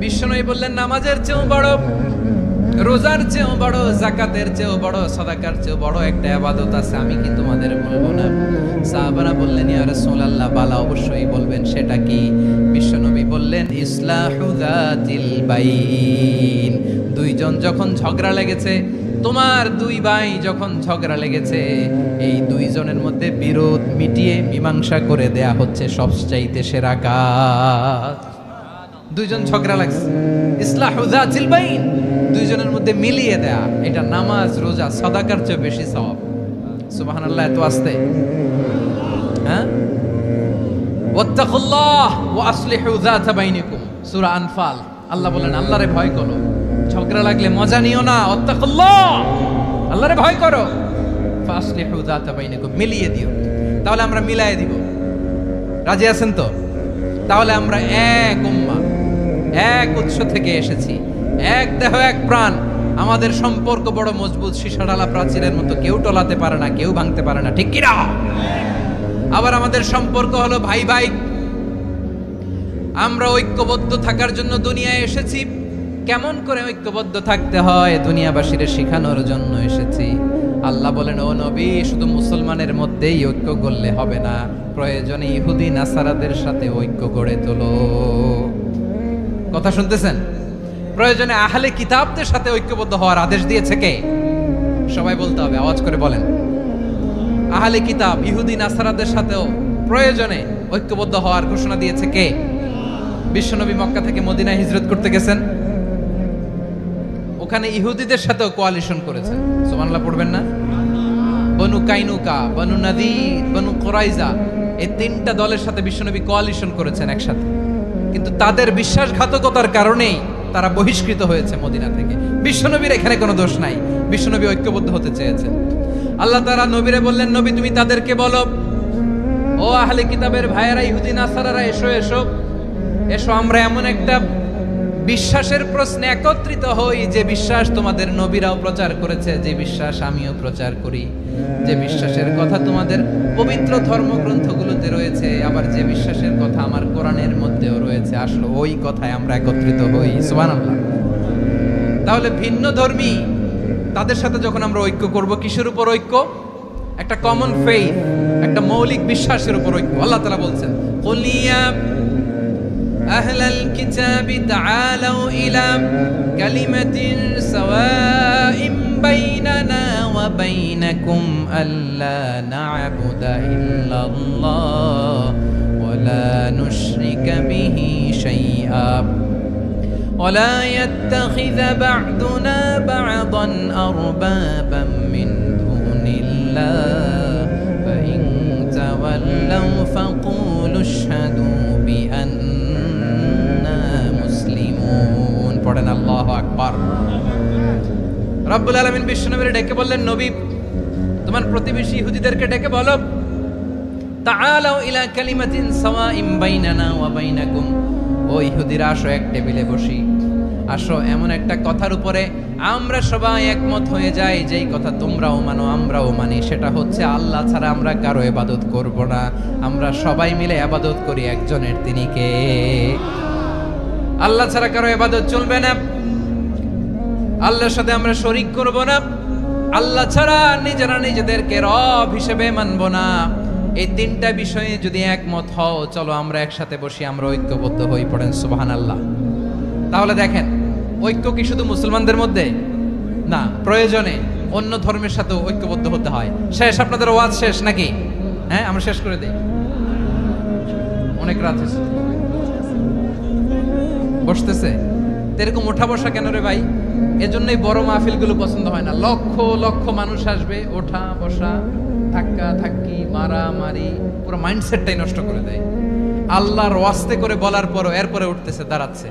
বিশ্বনবী বললেন, নামাজের চেয়েও বড়, রোজার চেয়েও বড়, যাকাতের চেয়েও বড়, সাদাকার চেয়েও বড় একটা ইবাদত আছে, আমি কি তোমাদের বলবো না? সাহাবারা বললেন, ইয়া রাসূলুল্লাহ, বালা অবশ্যই বলবেন, সেটা কি? বিশ্বনবী বললেন, ইসলাহু যাতিল বাইন। দুইজন যখন ঝগড়া লেগেছে, তোমার দুই ভাই যখন ঝগড়া লেগেছে, এই দুইজনের মধ্যে বিরোধ মিটিয়ে মীমাংসা করে দেয়া হচ্ছে সবচাইতে সেরা কাজ। দুইজন ঝগড়া লাগছে, ইসলাহু যাতিল বাইন, দুইজনের মধ্যে মিলিয়ে দেয়া, এটা নামাজ, রোজা, সাদাকার চেয়ে বেশি সওয়াব। সুবহানাল্লাহ, এত আস্তে। হ্যাঁ, ওয়াত্তাকুল্লাহ ওয়া আসলিহু যাতা বাইনিকুম, সূরা আনফাল। আল্লাহ বলেন, আল্লাহরে ভয় করো, ঝগড়া লাগলে মজা নিও না, ওয়াত্তাকুল্লাহ, আল্লাহরে ভয় করো, ফাসলিহু যাতা বাইনিকুম, মিলিয়ে দিও। তাহলে আমরা মিলায়ে দিব। রাজি আছেন তো? তাহলে আমরা এক উম্মা, এক উৎস থেকে এসেছি, এক দেহ এক প্রাণ। আমাদের সম্পর্ক বড় মজবুত, সীসাডালা প্রাচীরের মতো, কেউ টলাতে পারে না, কেউ ভাঙতে পারে না, ঠিক কিনা? আবার আমাদের সম্পর্ক হলো ভাই ভাই। আমরা ঐক্যবদ্ধ থাকার জন্য দুনিয়ায় এসেছি। কেমন করে ঐক্যবদ্ধ থাকতে হয় দুনিয়াবাসীর শেখানোর জন্য এসেছি। আল্লাহ বলেন, ও নবী, শুধু মুসলমানের মধ্যেই ঐক্য করলে হবে না, প্রয়োজনে ইহুদি নাসারাদের সাথে ঐক্য গড়ে তোলো। কথা শুনতেছেন? প্রয়োজনে আহলে কিতাবদের সাথে ঐক্যবদ্ধ হওয়ার আদেশ দিয়েছে কে? সবাই বলতে হবে, আওয়াজ করে বলেন। আহলে কিতাব ইহুদি নাসারাদের সাথেও প্রয়োজনে ঐক্যবদ্ধ হওয়ার ঘোষণা দিয়েছে কে? বিশ্বনবী মক্কা থেকে মদিনায় হিজরত করতে গেছেন, ওখানে ইহুদিদের সাথেও কোয়ালিশন করেছেন। সুবহানাল্লাহ পড়বেন না? বনু কাইনুকা, বনু নাদির, বনু কুরাইজা, এই তিনটা দলের সাথে বিশ্বনবী কোয়ালিশন করেছেন একসাথে। কিন্তু তাদের বিশ্বাসঘাতকতার কারণেই তারা বহিষ্কৃত হয়েছে মদিনা থেকে। বিশ্বনবীর এখানে কোনো দোষ নাই, বিশ্বনবী ঐক্যবদ্ধ হতে চেয়েছেন। আল্লাহ তাআলা নবীরে বললেন, নবী তুমি তাদেরকে বলো, ও আহলে কিতাবের ভাইয়েরা, ইহুদি নাসারারা, এসো এসো এসো, আমরা এমন একটা বিশ্বাসের প্রশ্নে একত্রিত হই যে বিশ্বাস তোমাদের নবীরাও প্রচার করেছে, যে বিশ্বাস আমিও প্রচার করি, যে বিশ্বাসের কথা তোমাদের পবিত্র ধর্মগ্রন্থগুলোতে রয়েছে, আবার যে বিশ্বাসের কথা আমার কোরআনের মধ্যেও রয়েছে। আসলে ওই কথায় আমরা একত্রিত হই। সুবহানাল্লাহ। তাহলে ভিন্ন ধর্মী তাদের সাথে যখন আমরা ঐক্য করব, কিসের উপর ঐক্য? একটা কমন ফেইথ, একটা মৌলিক বিশ্বাসের উপর ঐক্য। আল্লাহ তাআলা বলছেন, কুলিয়া আহলাল কিতাবি তাআলাউ ইলা কালিমাতিন সাওয়াইম বাইনানা ওয়া বাইনাকুম আল্লা না'বুদা ইল্লাল্লাহ ওয়া লা নুশরিকা বিহি শাইআ ওয়া লা ইয়াত্তাখিযা বা'দুনা বা'দান আরবাবাম মিন দুনিল্লাহ ফা ইন তাওয়াল্লাউ ফাকুলু আশহাদু বিআন্না মুসলিমুন। পড়েন আল্লাহু আকবার। রব্বুল আলামিন বিশ্বনবীকে ডেকে বললেন, নবী তোমার প্রতিবেশী ইহুদিদেরকে ডেকে বলো, তাআলাউ ইলা কালিমাতিন সাওয়াইম বাইনানা ওয়া বাইনাকুম, ও ইহুদিরা আসো, এক টেবিলে বসি, আসো এমন একটা কথার উপরে আমরা সবাই একমত হয়ে যাই, যেই কথা তোমরাও মানো আমরাও মানি। সেটা হচ্ছে আল্লাহ ছাড়া আমরা কারো ইবাদত করব না, আমরা সবাই মিলে ইবাদত করি একজনের, তিনি কে? আল্লাহ ছাড়া কারো ইবাদত চলবে না, আল্লাহর সাথে আমরা শরীক করব না, আল্লাহ ছাড়া নিজেরা নিজেদেরকে রব হিসেবে মানব না। এই তিনটা বিষয়ে যদি একমত হও, চলো আমরা একসাথে বসি, আমরা ঐক্যবদ্ধ হই। পড়েন সুবহানাল্লাহ। তাহলে দেখেন, ঐক্য কি শুধু মুসলমানদের মধ্যে না, প্রয়োজনে অন্য ধর্মের সাথে ঐক্যবদ্ধ হতে হয়। শেষ? আপনাদের ওয়াজ শেষ নাকি? হ্যাঁ, আমরা শেষ করে দেই, অনেক রাত হয়েছে। বসতেছে এরকম ওঠা বসা কেন রে ভাই? এজন্যই বড় মাহফিলগুলো পছন্দ হয় না। লক্ষ লক্ষ মানুষ আসবে, ওঠা বসা, ধাক্কা ধাক্কি, মারামারি, পুরো মাইন্ডসেটটাই নষ্ট করে দেয়। আল্লাহর ওয়াস্তে করে বলার পরও এরপরে উঠতেছে, দাঁড়াচ্ছে।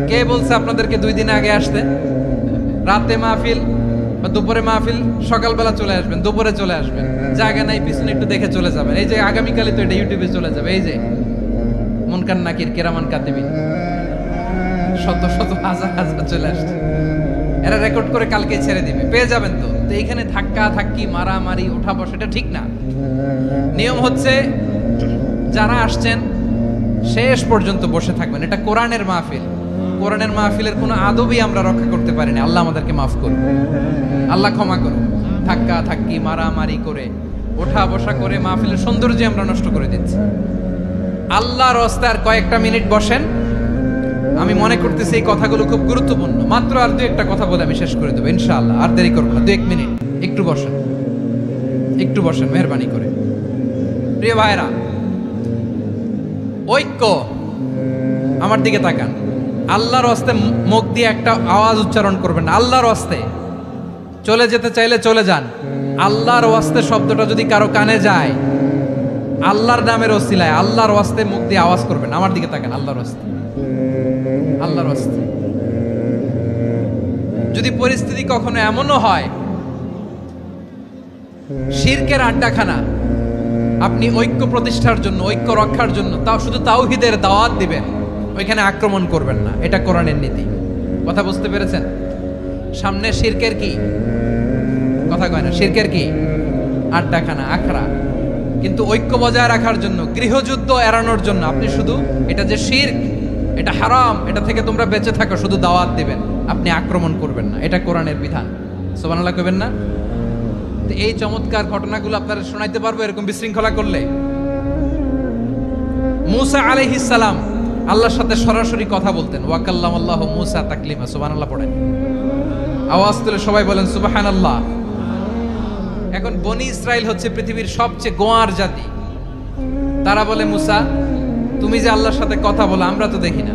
কে বলছে আপনাদেরকে 2 দিন আগে আসতে? রাতে মাহফিল বা দুপুরে মাহফিল, সকালবেলা চলে আসবেন, দুপুরে চলে আসবেন, জায়গা নাই পিছনে একটু দেখে চলে যাবেন। এই যে আগামীকালে তো এটা ইউটিউবে চলে যাবে। এই যে মুনকার নাকির, কেরামান কাতিবিন, শত শত হাজার হাজার চলে আসছে, এরা রেকর্ড করে কালকে ছেড়ে দিবে, পেয়ে যাবেন। তো এইখানে ধাক্কা ধাক্কি, মারামারি, ওঠা বসা, এটা ঠিক না। নিয়ম হচ্ছে যারা আসছেন শেষ পর্যন্ত বসে থাকবেন। এটা কোরআনের মাহফিল, কোরআনের মাহফিলের কোনো আদবই আমরা রক্ষা করতে পারিনি। আল্লাহ আমাদেরকে মাফ করুন, আল্লাহ ক্ষমা করুন। ধাক্কা ধাক্কি, মারামারি করে, ওঠা বসা করে মাহফিলের সৌন্দর্য আমরা নষ্ট করে দিচ্ছি। আল্লাহর রাস্তায় আর কয়েকটা মিনিট বসেন। আমি মনে করতেছি এই কথাগুলো খুব গুরুত্বপূর্ণ। মাত্র আর 2-1টা কথা বলে আমি শেষ করে দেবো ইনশাআল্লাহ, আর দেরি করবো না। 2-1 মিনিট একটু বসেন, একটু বসেন মেহরবানি করে। প্রিয় ভাইরা, ঐক্য, আমার দিকে তাকান। আল্লাহর রাস্তে মুখ দিয়ে একটা আওয়াজ উচ্চারণ করবেন, আল্লাহর রাস্তে। চলে যেতে চাইলে চলে যান। আল্লাহর ওয়াস্তে শব্দটা যদি কারো কানে যায়, আল্লাহর নামের ওসিলায় আল্লাহর ওয়াস্তে মুখ দিয়ে আওয়াজ করবেন। আমার দিকে তাকান, আল্লাহর ওয়াস্তে, আল্লাহর ওয়াস্তে। যদি পরিস্থিতি কখনো এমনও হয় শিরকের আড্ডাখানা, আপনি ঐক্য প্রতিষ্ঠার জন্য, ঐক্য রক্ষার জন্য তাও শুধু তাওহীদের দাওয়াত দিবেন, ওইখানে আক্রমণ করবেন না। এটা কোরআনের নীতি। কথা বুঝতে পেরেছেন? সামনে শিরকের কি কথা কয় না, শিরকের কি আড্ডাখানা, আখড়া। কিন্তু ঐক্য বজায় রাখার জন্য, গৃহযুদ্ধ এড়ানোর জন্য আপনি শুধু এটা যে শিরক, এটা হারাম, এটা থেকে তোমরা বেঁচে থাকো, শুধু দাওয়াত দিবেন, আপনি আক্রমণ করবেন না। এটা কোরআনের বিধান। সুবহানাল্লাহ কইবেন না? এই চমৎকার ঘটনাগুলো আপনারা শোনাইতে পারবো এরকম বিশৃঙ্খলা করলে। মূসা আলাইহিস সালাম আল্লাহর সাথে সরাসরি কথা বলতেন। ওয়াকাল্লামাল্লাহু মূসা তাকলিমা। সুবহানাল্লাহ পড়েন, আওয়াজ তুলে সবাই বলেন সুবহানাল্লাহ। এখন বনি ইসরাইল হচ্ছে পৃথিবীর সবচেয়ে গোয়ার জাতি। তারা বলে, মূসা তুমি যে আল্লাহর সাথে কথা বলো আমরা তো দেখি না,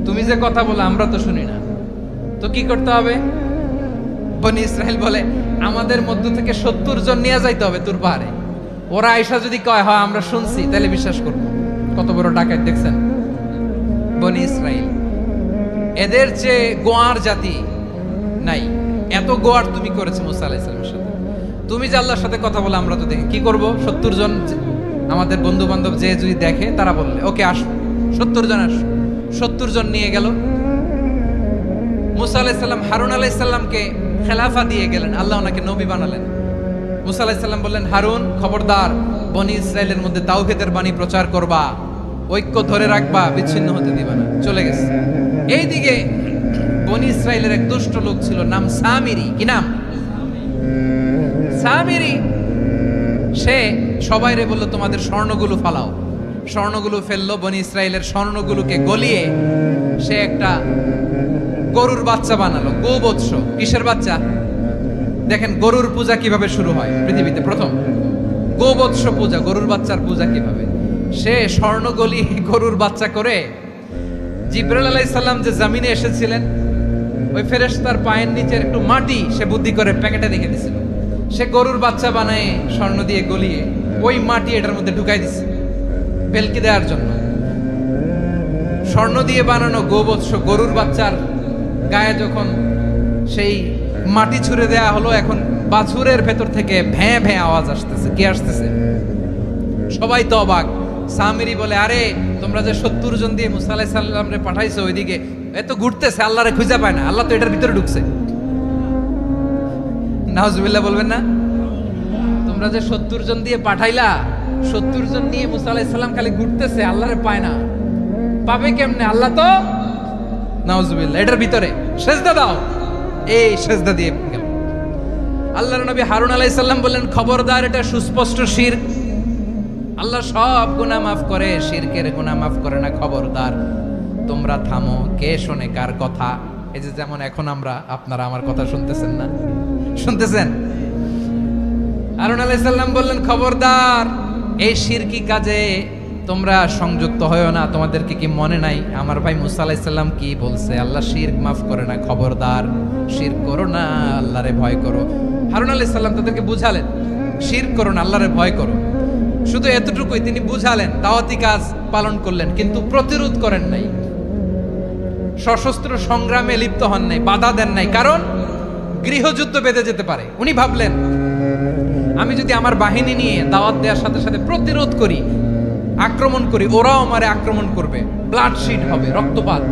তুমি যে কথা বলো আমরা তো শুনি না, তো কি করতে হবে? বনি ইসরাইল বলে, আমাদের মধ্য থেকে 70 জন নিয়ে যাইতে হবে তোর পাহাড়ে। ওরা আয়সা যদি কয় হয় আমরা শুনছি, তাহলে বিশ্বাস করবো। কত বড় ডাকাত দেখছেন বনি ইসরাইল। এদের চেয়ে গোয়ার জাতি নাই। এত গোয়ার তুমি করেছো মুসা আলাইহিস সালামের সাথে। তুমি যে আল্লাহর সাথে কথা বলে আমরা তো দেখি, কি করব? 70 জন আমাদের বন্ধু বান্ধব যে যদি দেখে, তারা বললে ওকে আসো, 70 জন আসো। 70 জন নিয়ে গেল। মুসা আলাইহিস সালাম হারুন আলাইহিস সালামকে খেলাফা দিয়ে গেলেন, আল্লাহ ওনাকে নবী বানালেন। মুসা আলাইহিস সালাম বললেন, হারুন খবরদার, বনি ইসরাইলের মধ্যে তাওহীদের বাণী প্রচার করবা, ঐক্য ধরে রাখবা, বিচ্ছিন্ন হতে দিবা না। চলে গেছে। এইদিকে বনি ইসরাইলের এক দুষ্ট লোক ছিল, নাম সামিরি। কি নাম? সামিরি। সে সবাইরে বলল, তোমাদের স্বর্ণগুলো ফালাও। স্বর্ণগুলো ফেললো। বনি ইসরাইলের স্বর্ণগুলোকে গলিয়ে সে একটা গরুর বাচ্চা বানালো। গোবৎস। কিসের বাচ্চা? দেখেন গরুর পূজা কিভাবে শুরু হয় পৃথিবীতে প্রথম। গোবৎস পূজা, গরুর বাচ্চার পূজা কিভাবে। সে স্বর্ণ গলিয়ে গরুর বাচ্চা করে, জিবরাইল আলাইহিস সালাম যে জমিনে এসেছিলেন, ওই ফেরেশতার পায়ের নিচের একটু মাটি সে বুদ্ধি করে প্যাকেটে রেখে দিয়েছিল। সে গরুর বাচ্চা বানায় স্বর্ণ দিয়ে গলিয়ে ওই মাটি এটার মধ্যে ঢুকাই দিছে ভেলকি দেওয়ার জন্য। স্বর্ণ দিয়ে বানানো গোবৎস গরুর বাচ্চার গায়ে যখন সেই মাটি ছুঁড়ে দেয়া হলো, এখন বাছুরের ভেতর থেকে ভ্যাঁ ভ্যাঁ আওয়াজ আসতেছে। কি আসতেছে? সবাই তো অবাক। সামিরি বলে, আরে তোমরা যে 70 জন দিয়ে মুসা আলাইহিস সালামরে পাঠাইছো, ওইদিকে এত ঘুরতেছে, আল্লাহরে খুঁজে পায় না, আল্লাহ তো এটার ভিতরে ঢুকছে। নাউজুবিল্লাহ বলবেন না? তোমরা যে 70 জন দিয়ে পাঠাইলা, 70 জন নিয়ে মুসা আলাইহিস সালাম খালি ঘুরতেছে, আল্লাহরে পায় না। পাবে কেমনে? আল্লাহ তো নাউজুবিল্লাহ এটার ভিতরে। সেজদা দাও। এই সেজদা দিয়ে গেল। আল্লাহর নবী হারুন আলাইহিস সালাম বললেন, খবরদার, এটা সুস্পষ্ট শিরক। আল্লাহ সব গুনাহ মাফ করে, শিরকের গুনাহ মাফ করে না। খবরদার, তোমরা থামো। কে শোনে কার কথা? এই যে যেমন এখন আপনারা আমার কথা শুনতেছেন না? শুনতেছেন? হারুন আলাইহিস সালাম বললেন, খবরদার, এই শিরকি কাজে তোমরা সংযুক্ত হয়ো না। তোমাদেরকে কি মনে নাই আমার ভাই মুসা আলাইহিস সালাম কি বলছে? আল্লাহ শিরক মাফ করে না। খবরদার, শিরক করো না, আল্লাহরে ভয় করো। হারুন আলাইহিস সালাম তাদেরকে বুঝালেন, শিরক করো না, আল্লাহরে ভয় করো। শুধু এতটুকুই তিনি বুঝালেন, দাওয়াতি কাজ পালন করলেন, কিন্তু প্রতিরোধ করেন নাই, সশস্ত্র সংগ্রামে লিপ্ত হন নাই, বাধা দেন নাই। কারণ গৃহযুদ্ধ বেঁধে যেতে পারে। উনি ভাবলেন, আমি যদি আমার বাহিনী নিয়ে দাওয়াত দেওয়ার সাথে সাথে প্রতিরোধ করি, আক্রমণ করি, ওরাও আমারে আক্রমণ করবে, ব্লাডশিট হবে, রক্তপাত।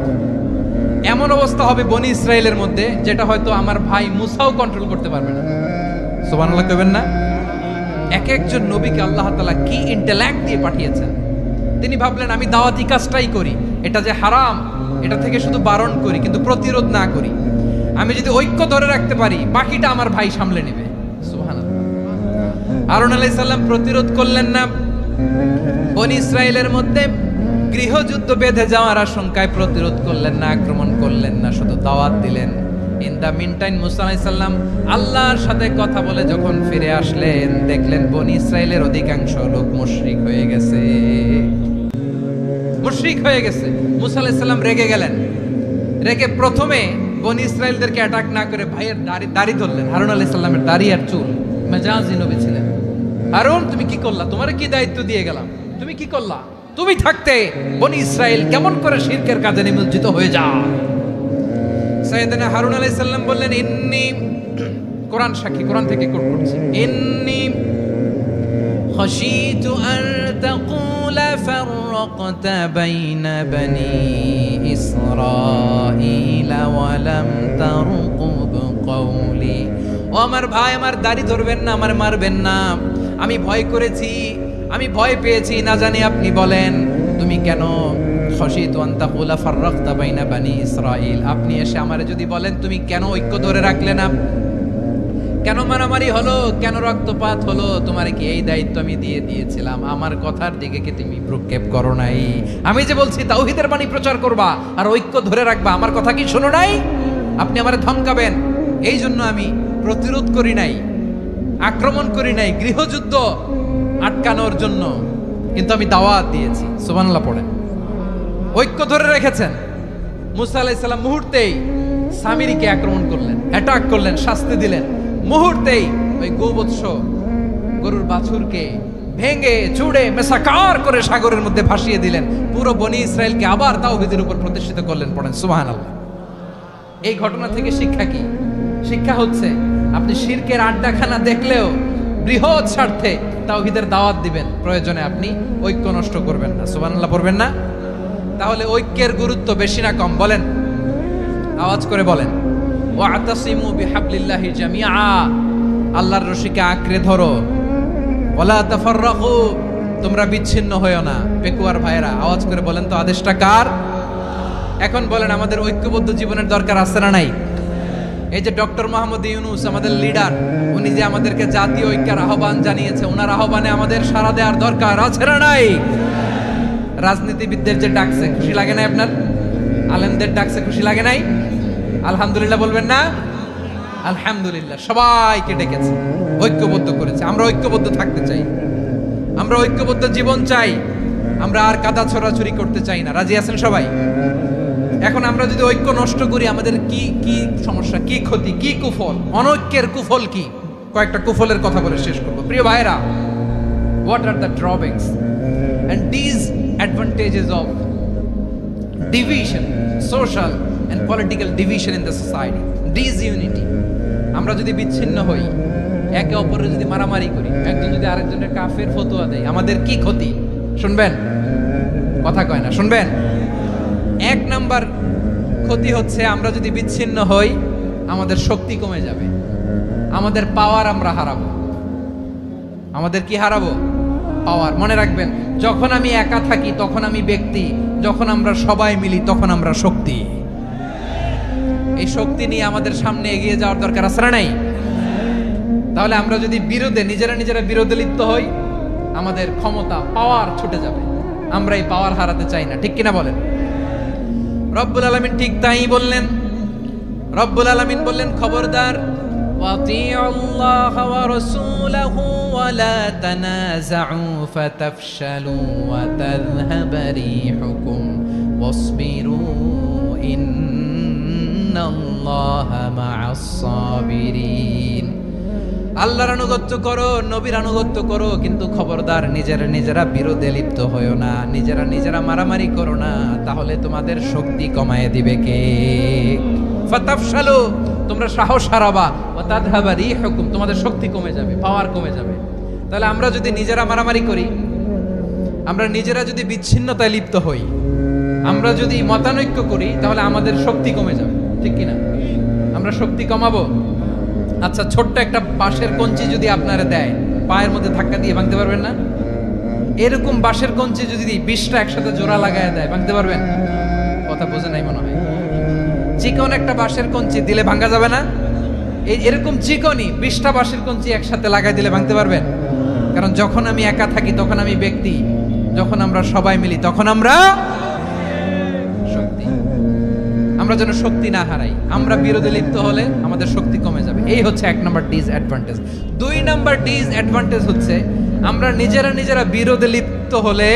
এমন অবস্থা হবে বনি ইসরাইলের মধ্যে, যেটা হয়তো আমার ভাই মুসাও কন্ট্রোল করতে পারবে না। সুবহানাল্লাহ কইবেন না? এক একজন নবীকে আল্লাহ তাআলা কি ইন্টেলেক্ট দিয়ে পাঠিয়েছেন। তিনি ভাবলেন, আমি দাওয়াতি কাজটাই করি, এটা যে হারাম এটা থেকে শুধু বারণ করি, কিন্তু প্রতিরোধ না করি। আমি যদি ঐক্য ধরে রাখতে পারি, বাকিটা আমার ভাই সামলে নেবে। সুবহানাল্লাহ। হারুন আলাইহিস সালাম প্রতিরোধ করলেন না। বনি ইসরাইলের মধ্যে গৃহযুদ্ধ বেঁধে যাওয়ার আশঙ্কায় প্রতিরোধ করলেন না, আক্রমণ করলেন না, শুধু দাওয়াত দিলেন। ইন দা মিন টাইম মুসা আলাইহিস সালাম আল্লাহর সাথে কথা বলে যখন ফিরে আসলেন, দেখলেন বনি ইসরাইলের অধিকাংশ লোক মুশরিক হয়ে গেছে। মুশরিক হয়ে গেছে। মুসা আলাইহিস সালাম রেগে গেলেন। রেগে প্রথমে বনি ইসরাইলদেরকে অ্যাটাক না করে ভাইয়ের দাড়ি ধরলেন। হারুন আলাইহিস সালামের দাড়ি আর চুল। মেজাজি নবী ছিলেন। হারুন, তুমি কি করলা? তোমারে কি দায়িত্ব দিয়ে গেলাম? তুমি কি করলা? তুমি থাকতে বনি ইসরাইল কেমন করে শিরকের কাজে নিমজ্জিত হয়ে যায়? সাইয়েদনা হারুন আলাইহিস সালাম বললেন, ইন্নী, কোরআন সাক্ষী, কোরআন থেকে কোট করছি, ইন্নী خشيت أن تقول فرقت بين بني إسرائيل ولم ترقب قولي ও আমার ভাই, আমার দাড়ি ধরবেন না, আমার মারবেন না। আমি ভয় করেছি, আমি ভয় পেয়েছি, না জানি আপনি বলেন তুমি কেন খশিতু আন তাকুলা ফাররাকতা বাইনা বানি ইসরাইল, আপনি এসে আমারে যদি বলেন তুমি কেন ঐক্য ধরে রাখলে না, কেন মারামারি হলো, কেন রক্তপাত হলো, তোমারে কি এই দায়িত্ব আমি দিয়ে দিয়েছিলাম? আমার কথার দিকে কি তুমি ভ্রুক্ষেপ করো নাই? আমি যে বলছি তাওহীদের বাণী প্রচার করবা আর ঐক্য ধরে রাখবা, আমার কথা কি শোনো নাই? আপনি আমারে ধমকাবেন, এই জন্য আমি প্রতিরোধ করি নাই, আক্রমণ করি নাই, গৃহযুদ্ধ আটকানোর জন্য কিন্তু আমি দাওয়াত দিয়েছি। সুবহানাল্লাহ পড়েন। ঐক্য ধরে রেখেছেন। মুসা আলাইহিস সালাম মুহূর্তেই সামিরীকে আক্রমণ করলেন, অ্যাটাক করলেন, শাস্তি দিলেন। মুহূর্তেই ওই গোবৎস গরুর বাছুরকে ভেঙে চুড়ে মেসাকার করে সাগরের মধ্যে ভাসিয়ে দিলেন। পুরো বনি ইসরায়েলকে আবার তাওহীদের উপর প্রতিষ্ঠিত করলেন। পড়েন সুবহানাল্লাহ। এই ঘটনা থেকে শিক্ষা কি? শিক্ষা হচ্ছে আপনি শিরকের আড্ডাখানা দেখলেও বৃহৎ স্বার্থে তাওহীদের দাওয়াত দিবেন, প্রয়োজনে আপনি ঐক্য নষ্ট করবেন না। সুবহানাল্লাহ পড়বেন না? তাহলে ঐক্যের গুরুত্ব বেশি না কম বলেন? আওয়াজ করে বলেন। ওয়াতাসিমু বিহাবলিল্লাহি জামিআ, আল্লাহর রশিকে আঁকড়ে ধরো। ওয়ালা তাফাররাকু, তোমরা বিচ্ছিন্ন হয়ো না। পেকুয়ার ভাইরা আওয়াজ করে বলেন তো আদেশটা কার? এখন বলেন আমাদের ঐক্যবদ্ধ জীবনের দরকার আছে না নাই? এই যে ডক্টর মোহাম্মদ ইউনূস আমাদের লিডার, উনি যে আমাদেরকে জাতীয় ঐক্যের আহ্বান জানিয়েছে, ওনার আহ্বানে আমাদের সাড়া দেওয়ার দরকার আছে না নাই? রাজনীতিবিদদের যে ডাকছে খুশি লাগে নাই আপনার? আলেমদের ডাকছে খুশি লাগে নাই? আলহামদুলিল্লাহ বলবেন না? আলহামদুলিল্লাহ। সবাইকে ডেকেছে, ঐক্যবদ্ধ করেছে। আমরা ঐক্যবদ্ধ থাকতে চাই, আমরা ঐক্যবদ্ধ জীবন চাই, আমরা আর কাদা ছড়াছড়ি করতে চাই না। রাজি আছেন সবাই? এখন আমরা যদি ঐক্য নষ্ট করি আমাদের কি কি সমস্যা, কি ক্ষতি, কি কুফল? অনৈক্যের কুফল কি? কয়েকটা কুফলের কথা বলে শেষ করব। প্রিয় ভাইরা, what are the drawbacks and disadvantages of division, social and political division in the society, disunity? আমরা যদি বিচ্ছিন্ন হই, একে অপরের যদি মারামারি করি, একজন যদি আরেকজনের কাফের ফতোয়া দেয়, আমাদের কি ক্ষতি? শুনবেন? কথা কয় না, শুনবেন? এক নাম্বার ক্ষতি হচ্ছে আমরা যদি বিচ্ছিন্ন হই আমাদের শক্তি কমে যাবে, আমাদের পাওয়ার আমরা হারাবো। আমাদের কি হারাবো? পাওয়ার। মনে রাখবেন, যখন আমি একা থাকি তখন আমি ব্যক্তি, যখন আমরা সবাই মিলি তখন আমরা শক্তি। এই শক্তি নিয়ে আমাদের সামনে এগিয়ে যাওয়ার দরকার আছে না নাই? তাহলে আমরা যদি বিরোধে নিজেরা বিরোধে লিপ্ত হই আমাদের ক্ষমতা, পাওয়ার ছুটে যাবে। আমরা এই পাওয়ার হারাতে চাই না, ঠিক কিনা বলেন? রব্বুল আলামিন ঠিক তাই বললেন। রব্বুল আলামিন বললেন, খবরদার, ওয়াতিউল্লাহ ওয়া রাসূলাহু ওয়া লা তানাযাউ ফাতাফশালু ওয়া তাযহাবা রিহুকুম ওয়াসবিরু ইন্নাল্লাহা মা'আস সাবিরিন। আল্লাহর আনুগত্য করো, নবীর আনুগত্য করো, কিন্তু খবরদার নিজেরা বিরোধে লিপ্ত হয়ো না, নিজেরা মারামারি করো না, তাহলে তোমাদের শক্তি কমায় দিবে কে? ফাতাফশালু, তোমরা সাহস হারাবা, ওয়া তাযহাবা রিহুকুম, তোমাদের শক্তি কমে যাবে, পাওয়ার কমে যাবে। তাহলে আমরা যদি নিজেরা মারামারি করি, আমরা নিজেরা যদি বিচ্ছিন্নতায় লিপ্ত হই, আমরা যদি মতানৈক্য করি, তাহলে আমাদের শক্তি কমে যাবে, ঠিক কিনা? আমরা শক্তি কমাবো। আচ্ছা, ছোট্ট একটা বাঁশের কঞ্চি যদি আপনারা দেয়, পায়ের মধ্যে ধাক্কা দিয়ে ভাঙতে পারবেন না? এরকম বাঁশের কঞ্চি যদি 20টা একসাথে জোড়া লাগায় দেয়, ভাঙতে পারবেন? কথা বোঝে নাই মনে হয়। চিকন একটা বাঁশের কঞ্চি দিলে ভাঙা যাবে না? এরকম চিকনই 20টা বাঁশের কঞ্চি একসাথে লাগাই দিলে ভাঙতে পারবেন? কারণ যখন আমি একা থাকি তখন আমি ব্যক্তি, যখন আমরা সবাই মিলি তখন আমরা শক্তি। আমরা যেন শক্তি না হারাই। আমরা বিরোধে লিপ্ত হলে আমাদের শক্তি কমে যাবে। এই হচ্ছে 1 নাম্বার ডিসঅ্যাডভান্টেজ। 2 নাম্বার ডিসঅ্যাডভান্টেজ হচ্ছে আমরা নিজেরা বিরোধে লিপ্ত হলে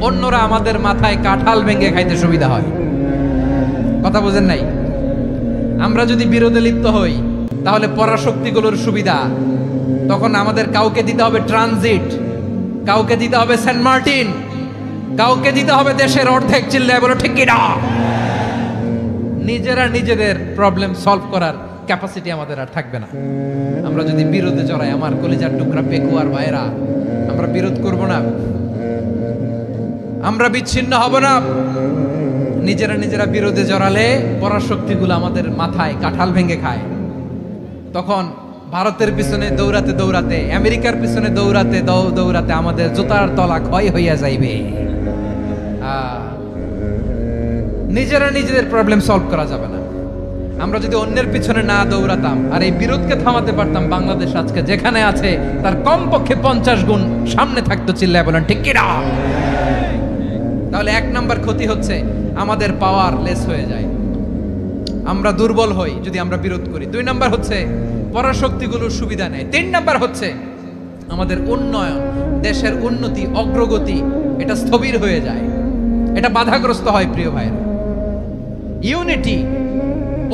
অন্যরা আমাদের মাথায় কাঁঠাল ভেঙে খাইতে সুবিধা হয়। কথা বুঝেন নাই? আমরা যদি বিরোধে লিপ্ত হই তাহলে পরাশক্তিগুলোর সুবিধা, তখন আমাদের কাউকে দিতে হবে ট্রানজিট, কাউকে দিতে হবে সেন্ট মার্টিন, কাউকে দিতে হবে দেশের অর্ধেক। চিল্লায় বলো ঠিক কি না? নিজেরা নিজেদের প্রবলেম সলভ করার ক্যাপাসিটি আমাদের আর থাকবে না। আমরা যদি বিরোধে জড়াই, আমার কলিজার টুকরা পেকুয়ার ভাইরা, আমরা বিরোধ করব না, আমরা বিচ্ছিন্ন হব না। নিজেরা নিজেরা বিরোধে জড়ালে পরাশক্তিগুলো আমাদের মাথায় কাঁঠাল ভেঙে খায়। তখন ভারতের পিছনে দৌড়াতে দৌড়াতে, আমেরিকার পিছনে দৌড়াতে দৌড়াতে আমাদের জুতার তলা ক্ষয় হইয়া যাইবে। নিজেরা নিজেদের প্রবলেম সলভ করা যাবে না। আমরা যদি অন্যের পিছনে না দৌড়াতাম আর এই বিরোধকে থামাতে পারতাম, বাংলাদেশ আজকে যেখানে আছে তার কমপক্ষে 50 গুণ সামনে থাকতো। চিল্লায় বলেন ঠিক কিনা? তাহলে 1 নাম্বার ক্ষতি হচ্ছে আমাদের পাওয়ার লেস হয়ে যায়, আমরা দুর্বল হই যদি আমরা বিরোধ করি। 2 নাম্বার হচ্ছে পরাশক্তিগুলোর সুবিধা নেয়। 3 নাম্বার হচ্ছে আমাদের উন্নয়ন, দেশের উন্নতি, অগ্রগতি এটা স্থবির হয়ে যায়, এটা বাধাগ্রস্ত হয়। প্রিয় ভাইরা, ইউনিটি,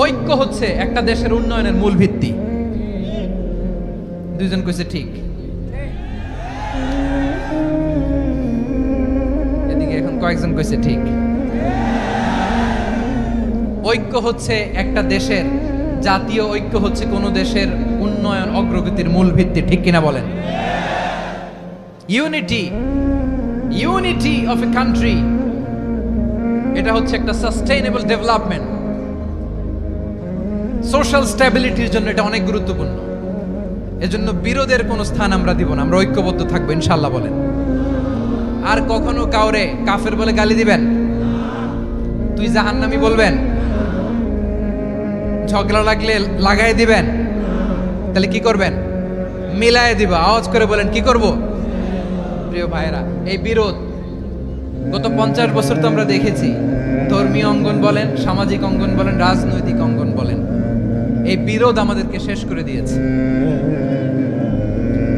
ঐক্য হচ্ছে একটা দেশের উন্নয়নের মূল ভিত্তি। 2 জন কইছে ঠিক, এদিকে এখন কয়েকজন কইছে ঠিক। ঐক্য হচ্ছে একটা দেশের, জাতীয় ঐক্য হচ্ছে কোন দেশের উন্নয়ন অগ্রগতির মূল ভিত্তি। ঠিক কিনা বলেন? Unity, unity of a country, এটা হচ্ছে একটা সাস্টেইনেবল ডেভেলপমেন্ট, সোশ্যাল স্ট্যাবিলিটির জন্য এটা অনেক গুরুত্বপূর্ণ। এজন্য বিরোধের কোনো স্থান আমরা দিব না, আমরা ঐক্যবদ্ধ থাকবো ইনশাআল্লাহ। বলেন। আর কখনো কাউরে কাফের বলে গালি দিবেন? তুই জাহান্নামী বলবেন? ঝগড়া লাগলে লাগাই দিবেন? তাহলে কি করবেন? মিলায় দিবা। আওয়াজ করে বলেন কি করব? প্রিয় ভাইরা, এই বিরোধ গত 50 বছর তো আমরা দেখেছি। ধর্মীয় অঙ্গন বলেন, সামাজিক অঙ্গন বলেন, রাজনৈতিক অঙ্গন বলেন, এই বিরোধ আমাদেরকে শেষ করে দিয়েছে।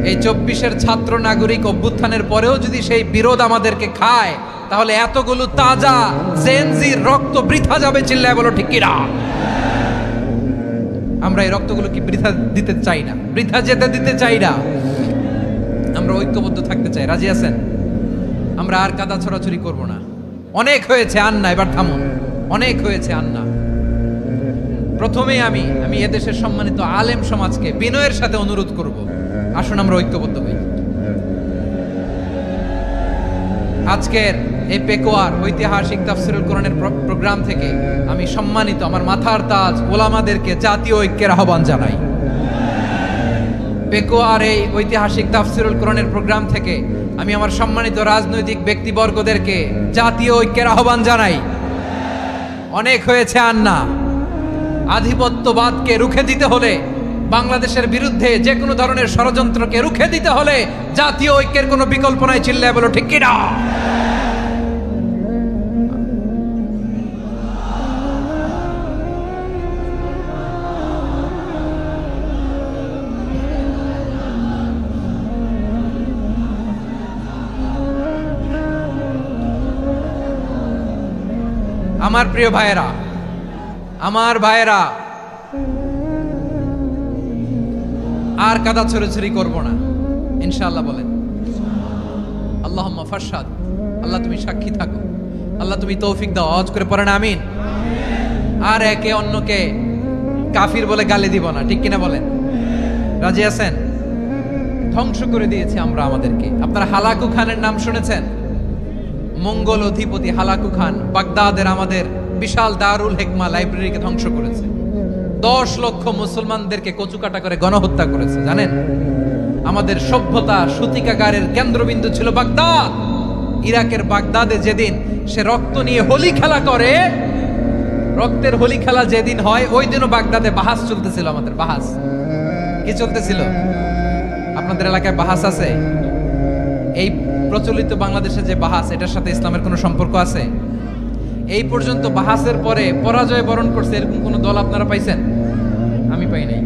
এই 24-এর ছাত্র নাগরিক অভ্যুত্থানের পরেও যদি সেই বিরোধ আমাদেরকে খায়, তাহলে এতগুলো তাজা জেনজির রক্ত বৃথা যাবে। চিল্লায় বলো ঠিক কিনা? আমরা এই রক্তগুলো কি বৃথা দিতে চাই না, বৃথা যেতে দিতে চাই না। আমরা ঐক্যবদ্ধ থাকতে চাই। রাজি আছেন? আমরা আর কাদা ছড়াছড়ি করব না। অনেক হয়েছে আন্না, এবার থামুন। অনেক হয়েছে আন্না। প্রথমেই আমি এদেশের সম্মানিত আলেম সমাজকে বিনয়ের সাথে অনুরোধ করব, আসুন আমরা ঐক্যবদ্ধ হই। আজকের এই পেকুয়ার ঐতিহাসিক তাফসীরুল কোরআনের প্রোগ্রাম থেকে আমি সম্মানিত আমার মাথার তাজ ওলামাদেরকে জাতীয় ঐক্যের আহ্বান জানাই। পেকুয়ার এই ঐতিহাসিক তাফসীরুল কোরআনের প্রোগ্রাম থেকে আমি আমার সম্মানিত রাজনৈতিক ব্যক্তিবর্গদেরকে জাতীয় ঐক্যের আহ্বান জানাই। অনেক হয়েছে আন্না। আধিপত্যবাদকে রুখে দিতে হলে, বাংলাদেশের বিরুদ্ধে যে কোনো ধরনের ষড়যন্ত্রকে রুখে দিতে হলে জাতীয় ঐক্যের কোনো বিকল্প নাই। চিল্লায় বলো ঠিক কিনা? আমার প্রিয় ভাইয়েরা, আমার ভাইয়েরা, আর কাদা ছড়াছড়ি করব না ইনশাআল্লাহ। বলেন আল্লাহুম্মা ফাশহাদ। আল্লাহ তুমি সাক্ষী থাকো, আল্লাহ তুমি তৌফিক দাও। আওয়াজ করে পড়েন আমিন। আর একে অন্যকে কাফির বলে গালি দিব না। ঠিক কিনা বলেন? রাজি আছেন? ধ্বংস করে দিয়েছি আমরা আমাদেরকে। আপনারা হালাকু খানের নাম শুনেছেন? মঙ্গল অধিপতি হালাকু খান বাগদাদের আমাদের বিশাল দারুল হিকমা লাইব্রেরিকে ধ্বংস করেছে। 10 লক্ষ মুসলমানদেরকে কচুকাটা করে গণহত্যা করেছে। জানেন, আমাদের সভ্যতা সূতিকাগারের কেন্দ্রবিন্দু ছিল বাগদাদ। ইরাকের বাগদাদে যেদিন সে রক্ত নিয়ে হোলি খেলা করে, রক্তের হোলি খেলা যেদিন হয়, ওই দিনও বাগদাদে বাহাস চলতেছিল। আমাদের বাহাস কি চলতেছিল? আপনাদের এলাকায় বাহাস আছে? এই প্রচলিত বাংলাদেশে যে বাহাস, এটার সাথে ইসলামের কোনো সম্পর্ক আছে? এই পর্যন্ত বাহাসের পরে পরাজয় বরণ করছে এরকম কোন দল আপনারা পাইছেন? আমি পাই নাই।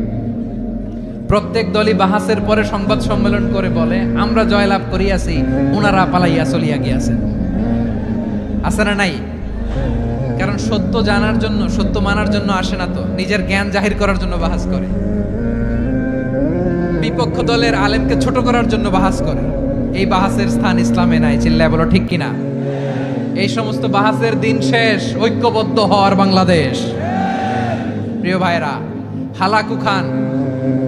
প্রত্যেক দলই বাহাসের পরে সংবাদ সম্মেলন করে বলে আমরা জয়লাভ করিয়াছি, ওনারা পালাইয়া চলিয়া গিয়াছেন। আছে না নাই? কারণ সত্য জানার জন্য, সত্য মানার জন্য আসে না তো, নিজের জ্ঞান জাহির করার জন্য বাহাস করে। বিপক্ষ দলের আলেমকে ছোট করার জন্য বাহাস করে। এই বাহাসের স্থান ইসলামে নাই। চিল্লায় বলো ঠিক কিনা? এই সমস্ত বাহাসের দিন শেষ। ঐক্যবদ্ধ হওয়ার বাংলাদেশ। প্রিয় ভাইরা, হালাকু খান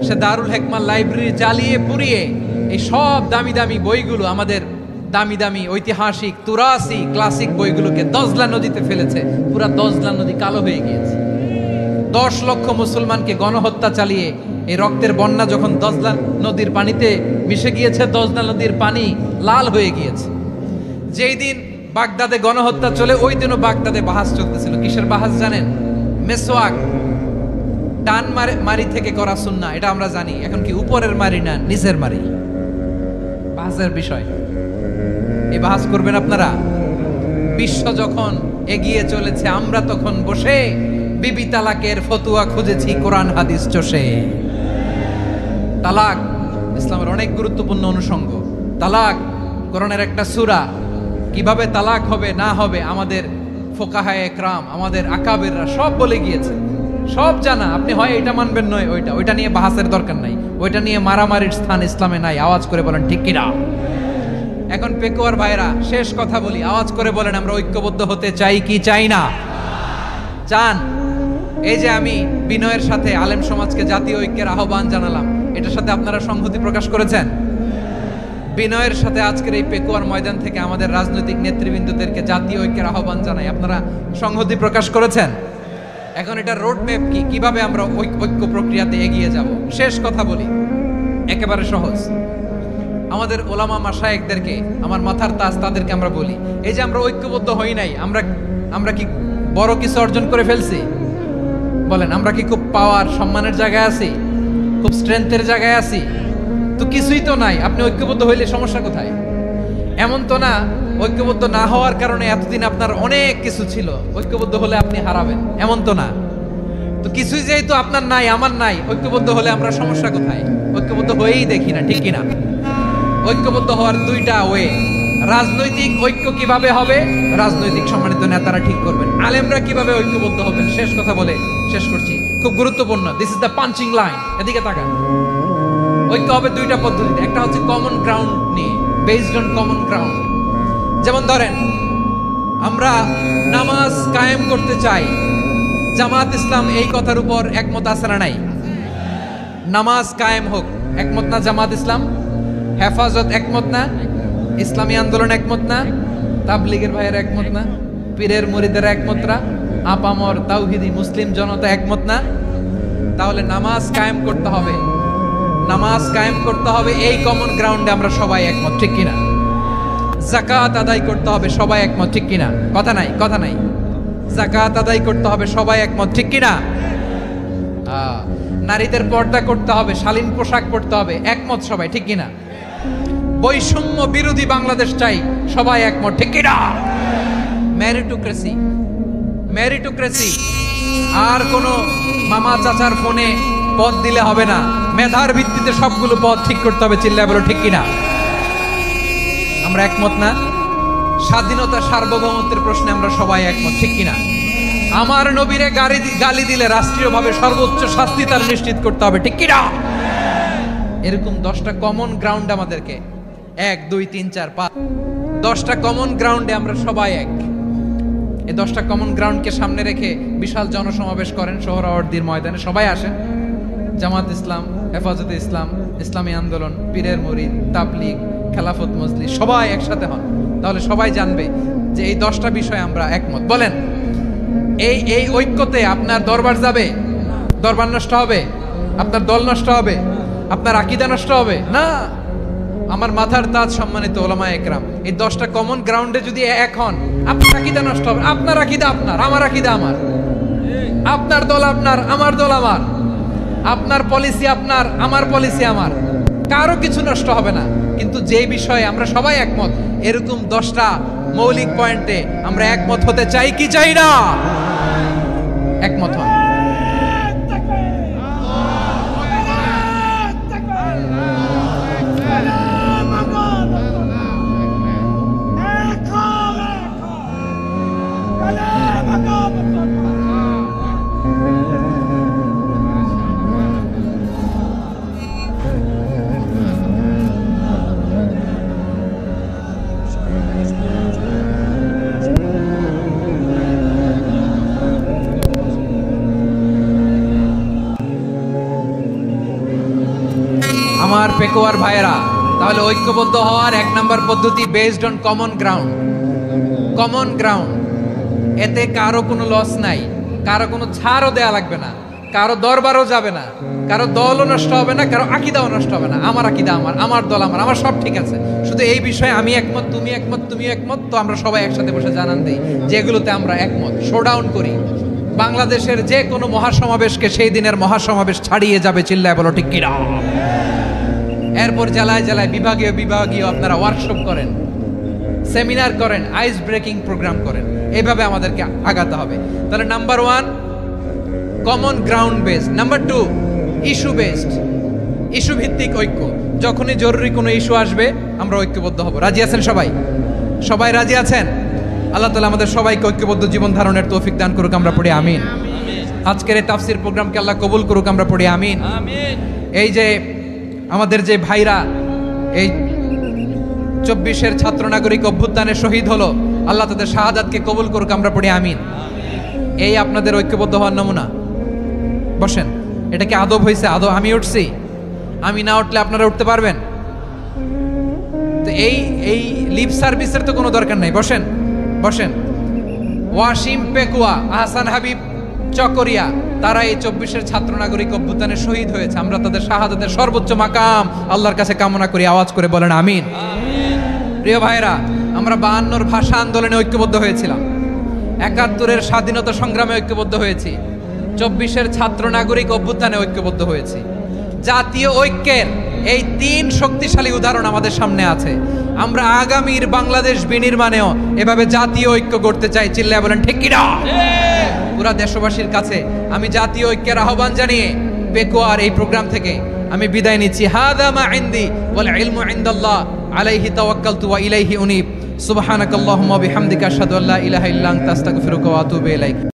সে দারুল হেকমা লাইব্রেরি জ্বালিয়ে পুড়িয়ে এই সব দামি দামি বইগুলো, আমাদের দামি দামি ঐতিহাসিক তুরাসি ক্লাসিক বইগুলোকে দজলা নদীতে ফেলেছে। পুরা দজলা নদী কালো হয়ে গিয়েছে। 10 লক্ষ মুসলমানকে গণহত্যা চালিয়ে এই রক্তের বন্যা যখন দজলা নদীর পানিতে মিশে গিয়েছে, দজলা নদীর পানি লাল হয়ে গিয়েছে। যেই দিন বাগদাদে গণহত্যা চলে, ওই দিনও বাগদাদে বাহাস চলতেছিল। কিসের বাহাস জানেন? মেসওয়াক, ডান মারি থেকে করা সুন্নাহ, এটা আমরা জানি। এখন কি উপরের মারি না নিচের মারি? বাহাসের বিষয়। এই বাহাস করবেন আপনারা। বিশ্ব যখন এগিয়ে চলেছে, আমরা তখন বসে বিবি তালাকের ফতুয়া খুঁজেছি কোরআন হাদিস চষে। তালাক ইসলামের অনেক গুরুত্বপূর্ণ অনুষঙ্গ। তালাক কোরআনের একটা সূরা। কিভাবে তালাক হবে না হবে আমাদের ফোকাহায়ে একরাম, আমাদের আকাবেররা সব বলে গিয়েছে, সব জানা। আপনি হয় এটা মানবেন, নয় ওইটা নিয়ে বাহাসের দরকার নাই, ওইটা নিয়ে মারামারির স্থান ইসলামে নাই। আওয়াজ করে বলেন ঠিক কিনা? এখন পেকুয়ার ভাইরা, শেষ কথা বলি, আওয়াজ করে বলেন আমরা ঐক্যবদ্ধ হতে চাই কি চাই না? চান? এই যে আমি বিনয়ের সাথে আলেম সমাজকে জাতীয় ঐক্যের আহ্বান জানালাম, এটার সাথে আপনারা সংহতি প্রকাশ করেছেন? বিনয়ের সাথে আজকের এই পেকুয়ার ময়দান থেকে আমাদের রাজনৈতিক নেতৃবৃন্দদেরকে জাতীয় ঐক্যের আহ্বান জানাই, আপনারা সংহতি প্রকাশ করেছেন? এখন এটা রোড ম্যাপ কি, কিভাবে আমরা ঐক্য প্রক্রিয়াতে এগিয়ে যাব? শেষ কথা বলি, একেবারে সহজ। আমাদের ওলামা মাশায়েখদেরকে, আমার মাথার তাজ, তাদেরকে আমরা বলি, এই যে আমরা ঐক্যবদ্ধ হই নাই, আমরা কি বড় কিছু অর্জন করে ফেলছি? বলেন, আমরা কি খুব পাওয়ার সম্মানের জায়গায় আছি? খুব স্ট্রেংথের জায়গায় আছি? তো কিছুই তো নাই। আপনি ঐক্যবদ্ধ হইলে সমস্যা কোথায়? এমন তো না ঐক্যবদ্ধ না হওয়ার কারণে এতদিন আপনার অনেক কিছু ছিল, ঐক্যবদ্ধ হলে আপনি হারাবেন, এমন তো না। তো কিছুই যেহেতু আপনার নাই, আমার নাই, ঐক্যবদ্ধ হলে আমরা সমস্যা কোথায়? ঐক্যবদ্ধ হয়েই দেখি না, ঠিক কিনা? ঐক্যবদ্ধ হওয়ার দুইটা ওয়ে। রাজনৈতিক ঐক্য কিভাবে হবে? রাজনৈতিক সম্মানিত নেতারা ঠিক করবেন। আলেমরা কিভাবে ঐক্যবদ্ধ হবেন? শেষ কথা বলে শেষ করছি, খুব গুরুত্বপূর্ণ। This is the punching line. এদিকে তাকান। ঐক্য হবে দুইটা পদ্ধতিতে। একটা হচ্ছে কমন গ্রাউন্ড নিয়ে, বেসড অন কমন গ্রাউন্ড। যেমন ধরেন, আমরা নামাজ কায়েম করতে চাই, জামাত ইসলাম এই কথার উপর একমত আছে না নাই? নামাজ কায়েম হোক, একমত না জামাত ইসলাম? হেফাজত একমত না? ইসলামী আন্দোলন একমত না? তাবলীগের ভাইয়ের একমত না? পীরের মুরিদের একমত না? আপামর তাওহীদি মুসলিম জনতা একমত না? তাহলে নামাজ কায়েম করতে হবে, নামাজ কায়েম করতে হবে এই কমন গ্রাউন্ডে আমরা সবাই একমত, ঠিক কিনা? যাকাত আদায় করতে হবে, সবাই একমত, ঠিক কিনা? কথা নাই, কথা নাই। যাকাত আদায় করতে হবে, সবাই একমত, ঠিক কিনা? নারীদের পর্দা করতে হবে, শালীন পোশাক পরতে হবে, একমত সবাই, ঠিক কিনা? বৈষম্য বিরোধী বাংলাদেশ চাই, সবাই একমত, ঠিক কিনা? Meritocracy, meritocracy. আর কোন মামা চাচার ফোনে পদ দিলে হবে না, মেধার ভিত্তিতে সবগুলো পদ ঠিক করতে হবে। চিল্লায় বলো ঠিক কিনা? আমরা একমত না? স্বাধীনতা সার্বভৌমত্বের প্রশ্নে আমরা সবাই একমত, ঠিক কিনা? আমার নবীরে গালি দিলে রাষ্ট্রীয়ভাবে সর্বোচ্চ শাস্তি তার নিশ্চিত করতে হবে, ঠিক কিনা? এরকম 10টা কমন গ্রাউন্ড আমাদেরকে, 1 2 3 4 5, 10টা কমন গ্রাউন্ডে আমরা সবাই এক। এই 10টা কমন গ্রাউন্ডকে সামনে রেখে বিশাল জনসমাবেশ করেন সোহরাওয়ার্দীর ময়দানে, সবাই আসেন। জামাত ইসলাম, হেফাজতে ইসলাম, ইসলামী আন্দোলন, পীরের মুরিদ, তাবলীগ, খেলাফত মজলিস, সবাই একসাথে হন। তাহলে সবাই জানবে যে এই 10টা বিষয়ে আমরা একমত। বলেন, এই ঐক্যতে আপনার দরবার যাবে? দরবার নষ্ট হবে? আপনার দল নষ্ট হবে? আপনার আকীদা নষ্ট হবে না? আমার মাথার তাজ সম্মানিত ওলামা একরাম, এই 10টা কমন গ্রাউন্ডে যদি এক হন, আপনার আকীদা নষ্ট হবে? আপনার আকীদা আপনার, আমার আকীদা আমার, আপনার দল আপনার, আমার দল আমার, আপনার পলিসি আপনার, আমার পলিসি আমার, কারো কিছু নষ্ট হবে না। কিন্তু যে বিষয়ে আমরা সবাই একমত, এরকম 10টা মৌলিক পয়েন্টে আমরা একমত হতে চাই কি চাই না? একমত হন। পেকুয়ার ভাইয়েরা, তাহলে ঐক্যবদ্ধ হওয়ার এক নাম্বার পদ্ধতি based on common ground. Common ground, এতে কারো কোনো লস নাই, কারো কোনো ছাড়ও দেয়া লাগবে না, কারো দরবারও যাবে না, কারো দলও নষ্ট হবে না, কারো আকিদাও নষ্ট হবে না। আমার আকিদা আমার দল আমার সব ঠিক আছে, শুধু এই বিষয়ে আমি একমত, তুমি একমত, তুমি একমত, তো আমরা সবাই একসাথে বসে জানান দিই যে এগুলোতে আমরা একমত, শোডাউন করি। বাংলাদেশের যে কোনো মহাসমাবেশকে সেই দিনের মহাসমাবেশ ছাড়িয়ে যাবে, চিল্লায় বলো ঠিক কিনা। এরপর জেলায় জেলায় বিভাগীয় আপনারা ওয়ার্কশপ করেন, সেমিনার করেন, আইস ব্রেকিং প্রোগ্রাম করেন, এইভাবে আমাদেরকে আগাতে হবে। তাহলে number 1 common ground based, number 2 issue based, issue ভিত্তিক ঐক্য। যখনই জরুরি কোনো ইস্যু আসবে আমরা ঐক্যবদ্ধ হব। রাজি আছেন সবাই? সবাই রাজি আছেন? আল্লাহ তাআলা আমাদের সবাইকে ঐক্যবদ্ধ জীবন ধারণের তৌফিক দান করুক, আমরা পড়ি আমিন। আজকের এই তাফসীর প্রোগ্রামকে আল্লাহ কবুল করুক, আমরা পড়ি আমিন। এই যে আমাদের যে ভাইরা এই 24-এর ছাত্র নাগরিক অভ্যুত্থানে শহীদ হলো, আল্লাহ তাদের শাহাদাতকে কবুল করুক, আমরা পড়ি আমিন। এই আপনাদের ঐক্যবদ্ধ হওয়ার নমুনা। বসেন, এটা কি আদব হয়েছে? আদব আমি উঠছি, আমি না উঠলে আপনারা উঠতে পারবেন? তো এই লিপ সার্ভিসের তো কোনো দরকার নাই। বসেন বসেন। ওয়াসিম পেকুয়া, আহসান হাবিব চকরিয়া, তারা এই 24-এর ছাত্র নাগরিক অভ্যুত্থানে শহীদ হয়েছে। আমরা তাদের শাহাদাতের সর্বোচ্চ মাকাম আল্লাহর কাছে কামনা করি, আওয়াজ করে বলেন আমিন। প্রিয় ভাইরা, আমরা 52-র ভাষা আন্দোলনে ঐক্যবদ্ধ হয়েছিলাম, 71-এর স্বাধীনতা সংগ্রামে ঐক্যবদ্ধ হয়েছি, 24-এর ছাত্র নাগরিক অভ্যুত্থানে ঐক্যবদ্ধ হয়েছি। জাতীয় ঐক্যের এই 3 শক্তিশালী উদাহরণ আমাদের সামনে আছে। আমরা আগামীর বাংলাদেশ বিনির্মাণেও এভাবে জাতীয় ঐক্য করতে চাই, চিল্লায় বলেন ঠিক কি না। পুরা দেশবাসীর কাছে আমি জাতীয় ঐক্যের আহ্বান জানিয়ে পেকুয়ার এই প্রোগ্রাম থেকে আমি বিদায় নিচ্ছি। হাদা মা ইনদি ওয়াল ইলমু ইনদাল্লাহ আলাইহি তাওয়াক্কালতু ওয়া ইলাইহি উনীব। সুবহানাকাল্লাহুম্মা ওয়া বিহামদিকা আশহাদু আল্লা ইলাহা ইল্লা আনতা আস্তাগফিরুকা ওয়া আতুবু ইলাইক।